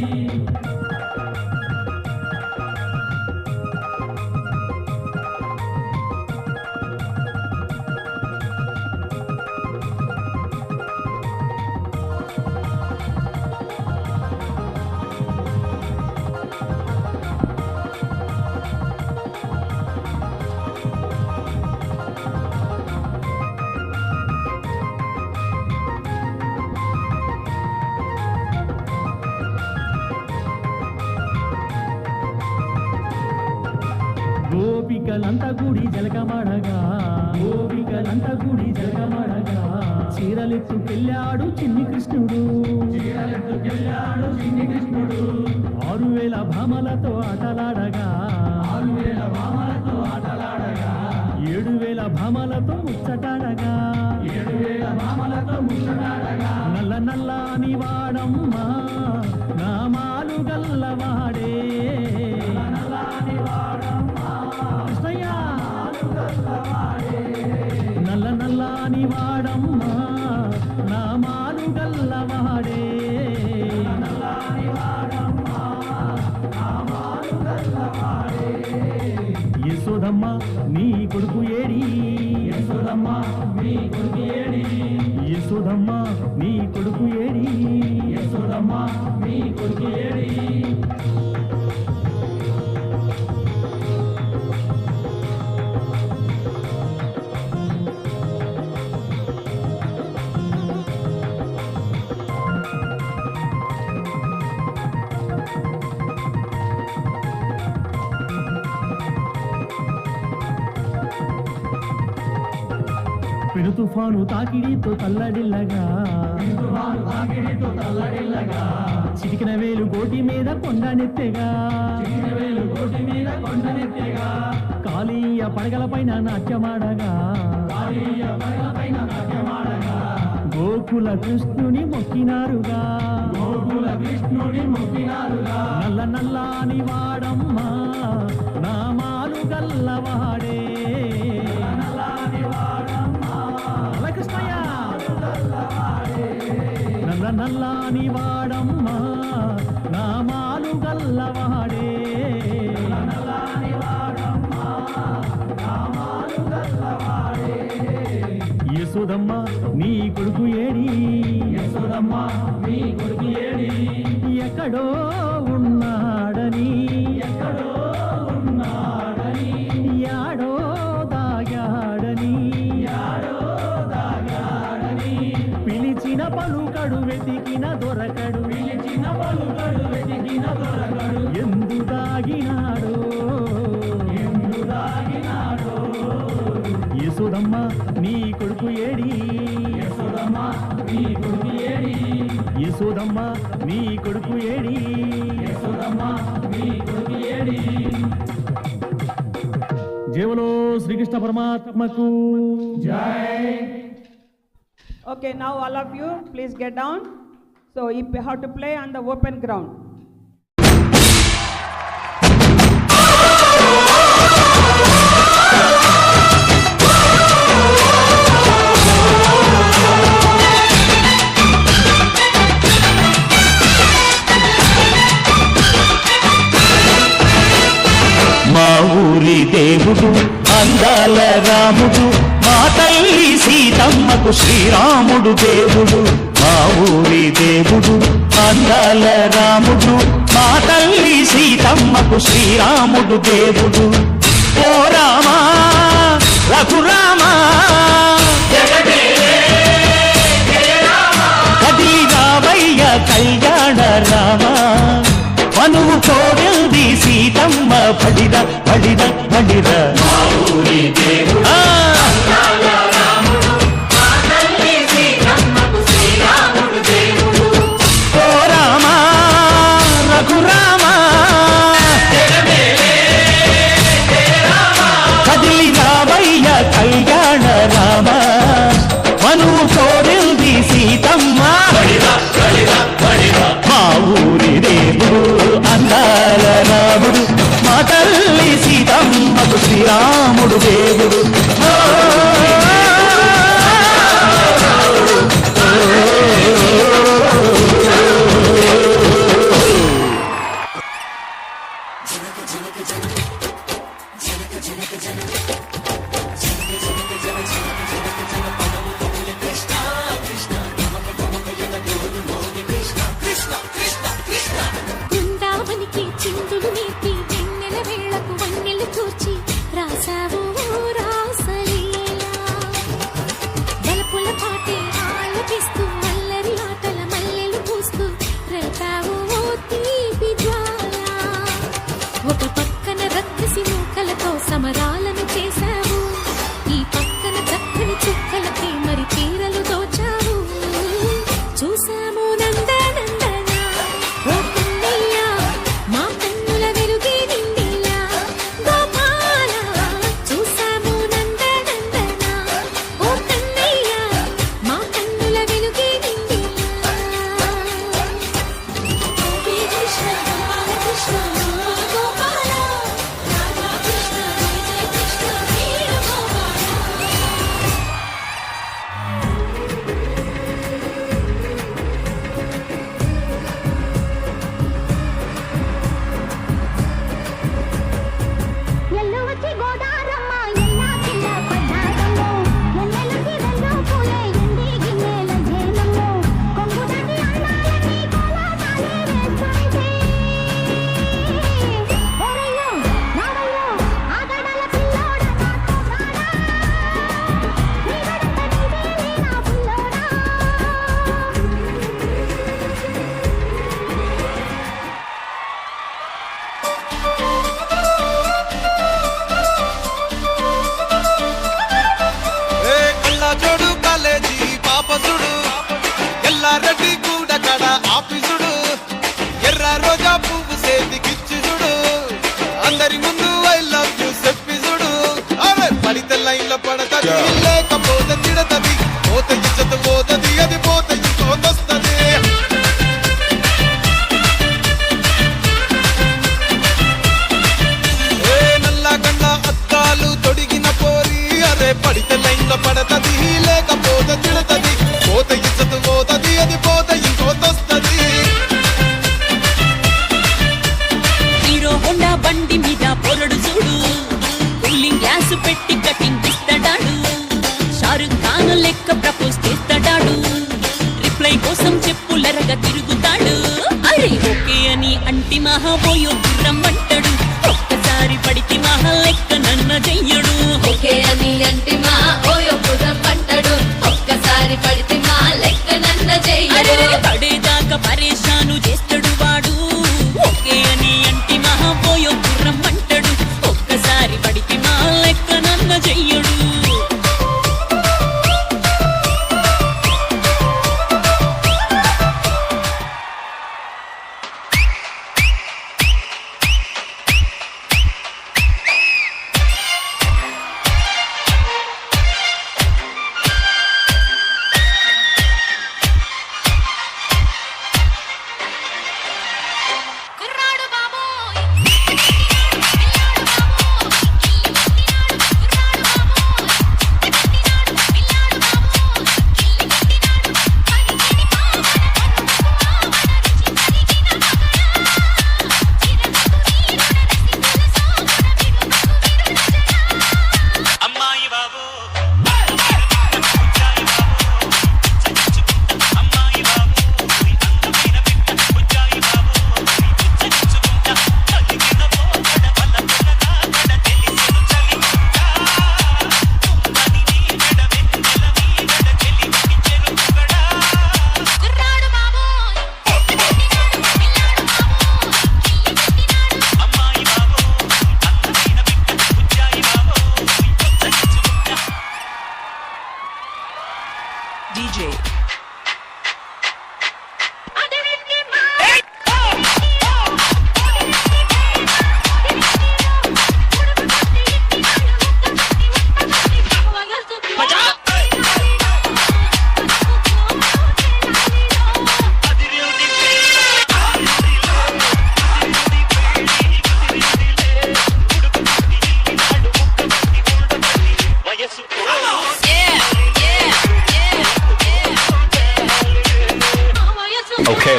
గోపికలంతా గుడి జలకమాడగా, గోపికలంత గుడి జగమడగా చీరలెత్తుకెళ్ళాడు చిన్ని కృష్ణుడు 6,000 భామలతో ఆటలాడగా 7,000 భామలతో ముచ్చటాడగా నల్ల నల్లని వాడమ్మా నామాలు గల్లవాడే కృష్ణయ్య నల్ల నల్లని వాడమ్మా నామాలు గల్లవాడే యశోదమ్మ నీ కొడుకు ఏడి యశోదమ్మ నీ కొడుకు ఏడి యశోదమ్మ నీ కొడుకు ఏడి యశోదమ్మ నీ కొడుకు ఏడి పెను తుఫాను తాకిడితో తల్లడిల్లగా చిటికిన వేలు గోటి మీద కొండనెత్తెగా కాళీయ పడగల పైన నాట్యమాడగా గోకుల కృష్ణుని మొక్కినారుగా నల్ల నల్లాని వాడమ్మా నామాలు గల్లవాడే కృష్ణయ్య నల్ల నల్లాని వాడమ్మా నామాలు గల్లవాడే యశోదమ్మ నీ కొడుకు ఏడి యశోదమ్మ నీ కొడుకు ఏడి ఎక్కడో ఉన్నాడని యాడో దాగాడని పిలిచిన పలుకడు వెతికిన దొరకడు ఎందు దాగినాడో యశోదమ్మ నీ కొడుకు ఏడి యశోదమ్మ నీ కొడుకు ఏడి యశోదమ్మ నీ కొడుకు ఏడి యశోదమ్మ నీ కొడుకు ఏడి జయములో శ్రీకృష్ణ పరమాత్మకు జై. Okay, now all of you, please get down. So you have to play on the open ground. మా ఊరి దేవుడు అందాల రాముడు మా తల్లి సీతమ్మకు శ్రీరాముడు దేవుడు మా ఊరి దేవుడు అందాల రాముడు మా తల్లి సీతమ్మకు శ్రీరాముడు దేవుడు ఓ రామా రఘురామా కదిలి రావయ్య కళ్యాణ రామా మనువు కోరింది సీతమ్మ పడిర పడిర పడిర మా ఊరి దేవుడు ఓ రామా రఘురామా కదిలి రావయ్య కళ్యాణ రామ మనువు కోరింది సీతమ్మ మా ఊరి దేవుడు అందాల రాముడు మా తల్లి సీతమ్మకు శ్రీరాముడు దేవుడు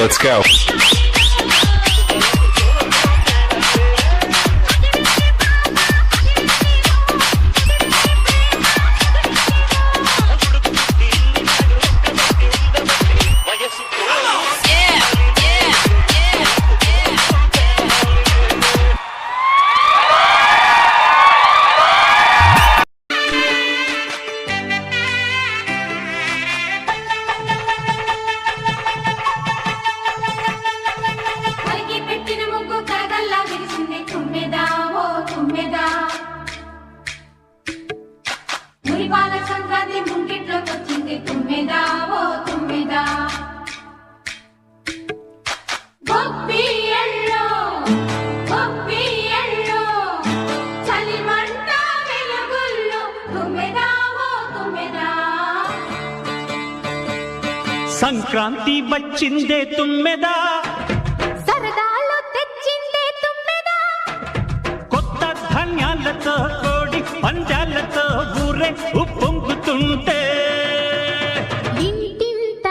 let's go. సంక్రాంతి వచ్చిందే తుమ్మెదా, సరదాలు తెచ్చిందే తుమ్మెదా, కొత్త ధాన్యాలతో కోడి పంజాలతో ఊరే ఉప్పొంగుతుంటే ఇంటింత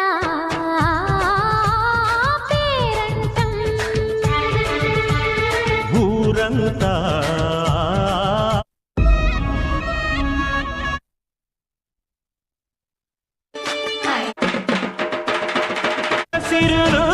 పేరంటం, ఊరంతా సిరులు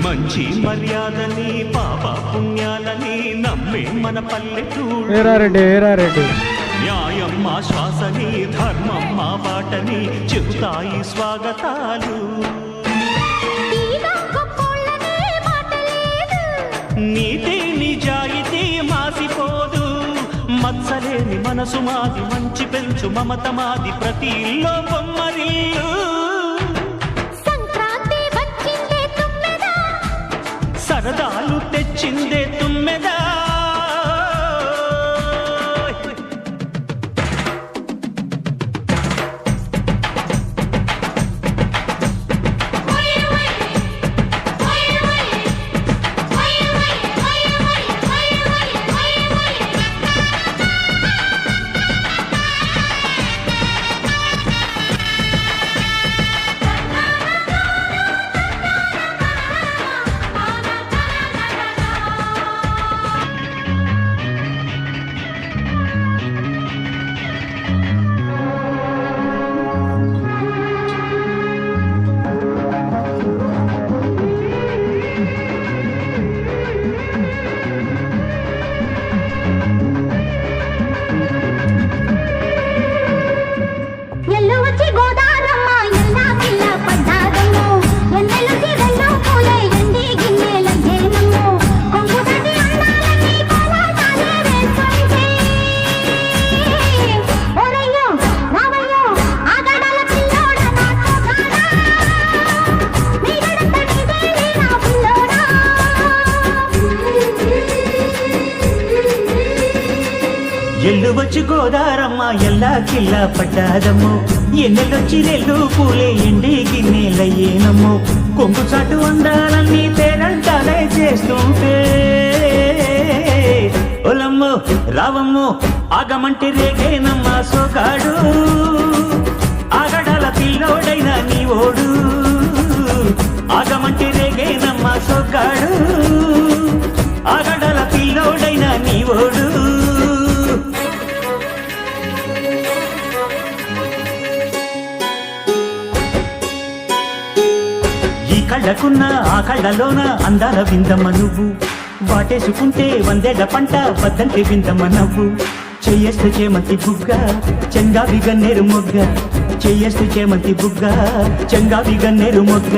మంచి మర్యాదని పాప పుణ్యాలని నమ్మే మన పల్లెటూరు ఏరారెడ్డి న్యాయం మా శ్వాసని ధర్మం మా బాటని చెబుతాయి స్వాగతాలు. నీతి నిజాయితీ మాసిపోదు, మత్సలేని మనసు మాది, మంచి పెంచు మమత మాది, ప్రతి ఇల్లో బొమ్మరిల్లు. సరదాలు తెచ్చిందే తుమ్మెదా, ఎల్లు వచ్చి గోదారమ్మ ఎల్లా కిల్లా పడ్డాదమ్ము, ఎన్నెలొచ్చి రెల్లు పూలే ఎండి గిన్నెలయ్యేనమ్ము, కొంగు చాటు అందాలన్నీ పేరంటాలే చేస్తుంటే ఒలమ్ము రావమ్ము ఆగమంటే రేగేనమ్మ సోగాడు, ఆగడాల పిల్లోడైనా నీ ఓడు, ఆగమంటే రేగేనమ్మ సోగాడు, ఆగడాల పిల్లోడైనా నీ ఓడు. కళ్ళ కళ్ళకున్న ఆ కళ్ళలోన అందాల విందమ్మ నువ్వు వాటేసుకుంటే వందేళ్ల పంట వద్దంటే విందమ్మ నవ్వు చెయ్యేస్తే చేమంతి బుగ్గ చెంగావి గన్నేరు మొగ్గ చెయ్యేస్తే చేమంతి బుగ్గ చెంగావి గన్నేరు మొగ్గ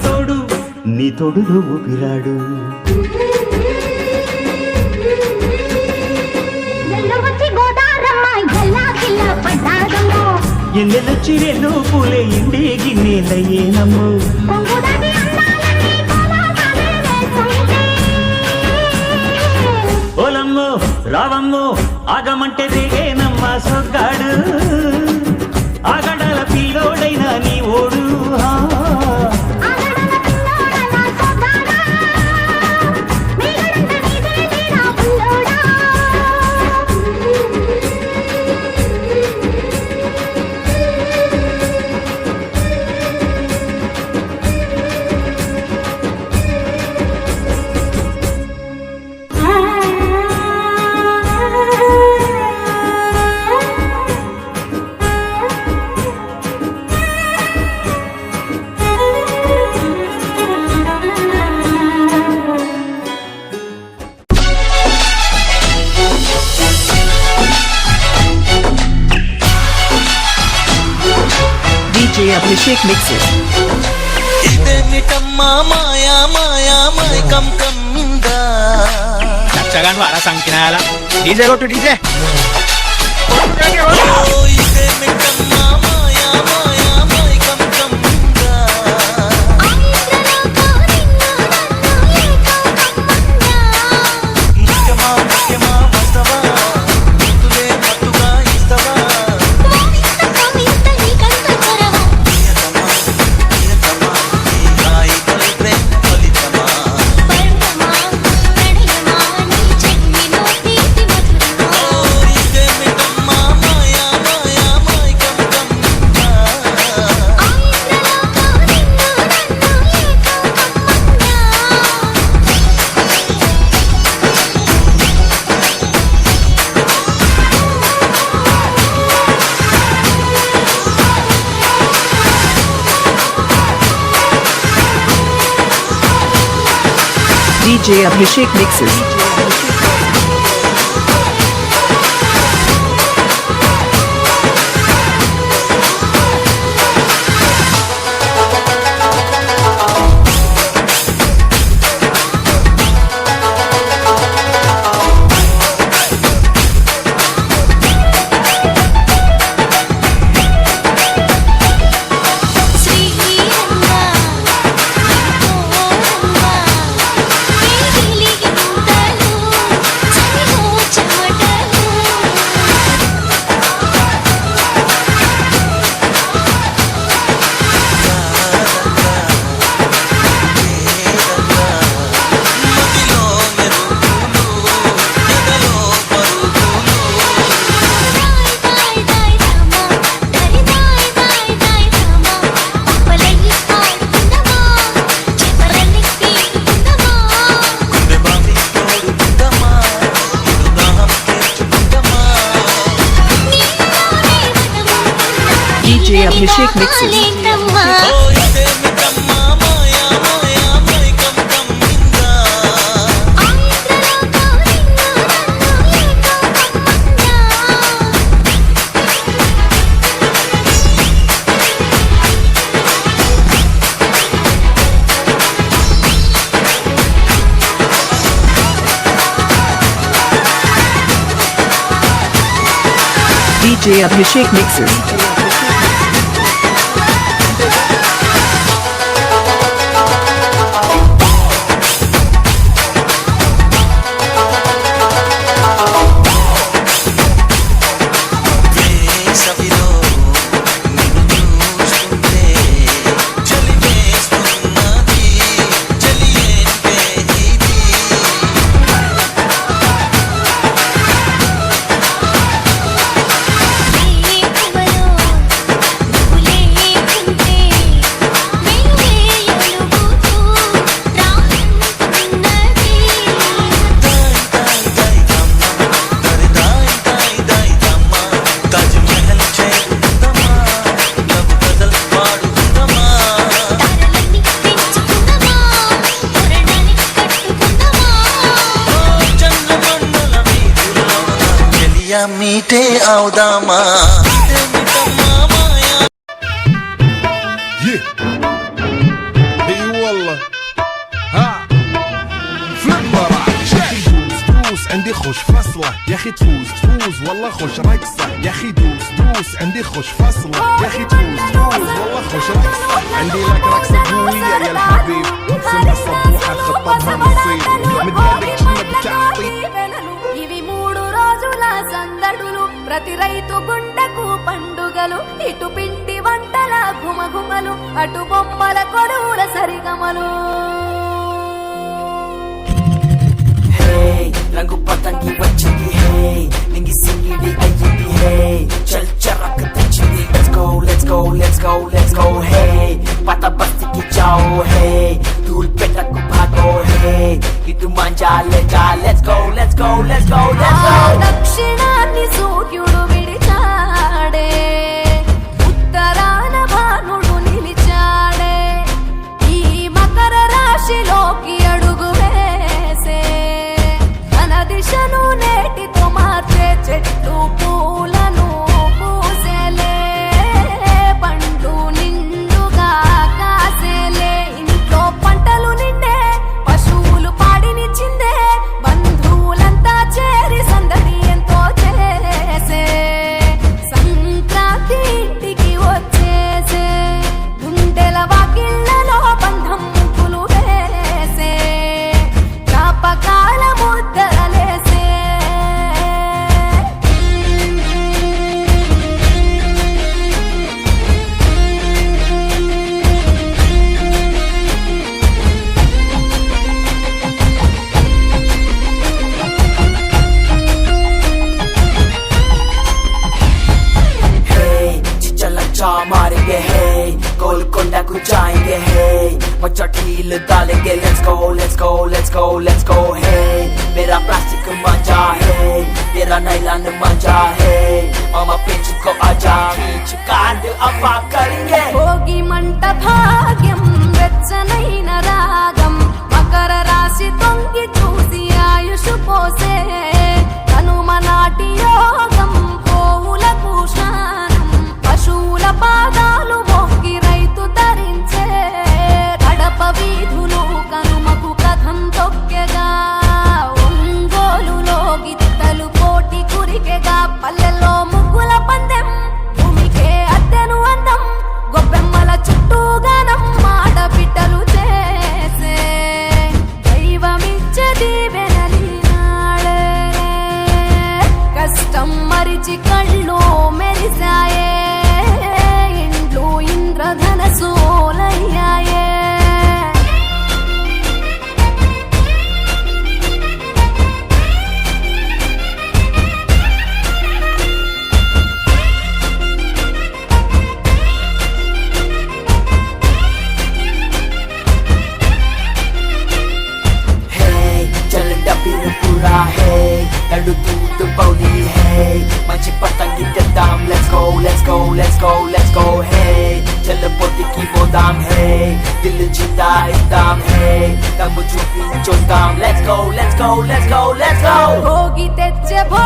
చూడు నీ తోడులో ఊపిరాడు ఎన్నెలొచ్చి వెన్ను పూలే ఇండి గిన్నెలయ్యేనమ్ము ఓలమ్మో రావమ్మో ఆగమంటే రేగేనమ్మ సొగ్గాడు ఆగడాల పిల్లోడైనా నీ ఓడు Abhishek mixes. ఇదేమిటమ్మా మాయా మాయా మైకం కమ్మిందా నచ్చగాను అలా సంకినాయాల డీజే కొట్టు డీజే ఇదేమిటమ్మా మాయా మాయా మైకం కమ్మిందా ముఖ్యమా ముఖ్యమా వస్తవా ముద్దులే మత్తుగా ఇస్తవా DJ Abhishek mixes. DJ Abhishek mixes. DJ Abhishek mixes. మీటే అవుదామా عندي خوش فصلة يا اخي تفوز تفوز والله خوش رقصة يا اخي دوس دوس عندي خوش فصلة يا اخي تفوز تفوز والله خوش رقصة عندي لك رقصة قوية يا الحبيب سمع صبوحة خطبها نصيب مدلك جنة بتعطي ఇవి 3 రోజుల సందడులు ప్రతి రైతు గుండెకు పండుగలు ఇటు పిండి వంటల గుమగుమలు అటు బొమ్మల కొడువుల సరిగమలు రంగు పతంగి వచ్చింది హే నింగి సింగిడి అయ్యింది హే చల్ చరక్ తెచ్చింది let's go let's go let's go let's go హే పత బస్తికి జాओ హే ధూల్ పెట్టకు భాగో హే ఇటు మంజాలేగా let's go let's go let's go let's go దక్షిణాన్ని సూర్యుడు విడిచాడే ఉత్తరాన భానుడు నిలిచాడే ఈ మకర రాశిలోకి అడుగు వేసే దిశను నేటితో మార్చే చెట్టు పూలను పూసేలే పండ్లు నిండుగా కాసేలే ఇంట్లో పంటలు నిండే పశువులు పాడినిచ్చిందే బంధువులంతా చేరి సందడి ఎంతో చేసే సంక్రాంతి ఇంటికి వచ్చేసే గుండెల వాకిళ్లలో బంధం ముగ్గులు వేసే జ్ఞాపకాల ముద్ద मारेंगे हे गोलकोंडा को जाएंगे हे मचा ढील डालेंगे let's go let's go let's go let's go हे मेरा प्लास्टिक मजा है तेरा नाइलॉन मजा है मामा पिंच को आजा खींच कांड अपा करेंगे भोगी मंट भाग्यम వెచ్చనైన రాగం మకర రాశి తొంగి చూసి ఆయుష్ పోసే కనుమ నాటి యోగం పోవులకు స్నానం పశువుల పాదాలు మొక్కి రైతు ధరించే కడప వీధులు కనుమకు కథం తొక్కెగా ఒంగోలులో గిత్తలు కోటి కురికెగా పల్లెల్లో ముగ్గుల పందెం భూమికే అద్దెను అందం గొప్పెమ్మల చుట్టూ గానం ఆడబిడ్డలు చేసే దైవమిచ్చే దీవెనలి నాడే కష్టం మరిచి కళ్ళు మెరిసాయే ఇండ్లు ఇంద్రధనసోలయ్యాయే पूरा है लड्डू दूध पौली है मच्छी पतंगी तेदाम let's go let's go let's go let's go है चल पोती की वो दाम है दिल जीता एकदम है दम चुपी जो दाम let's go let's go let's go let's go भोगी तेचे भो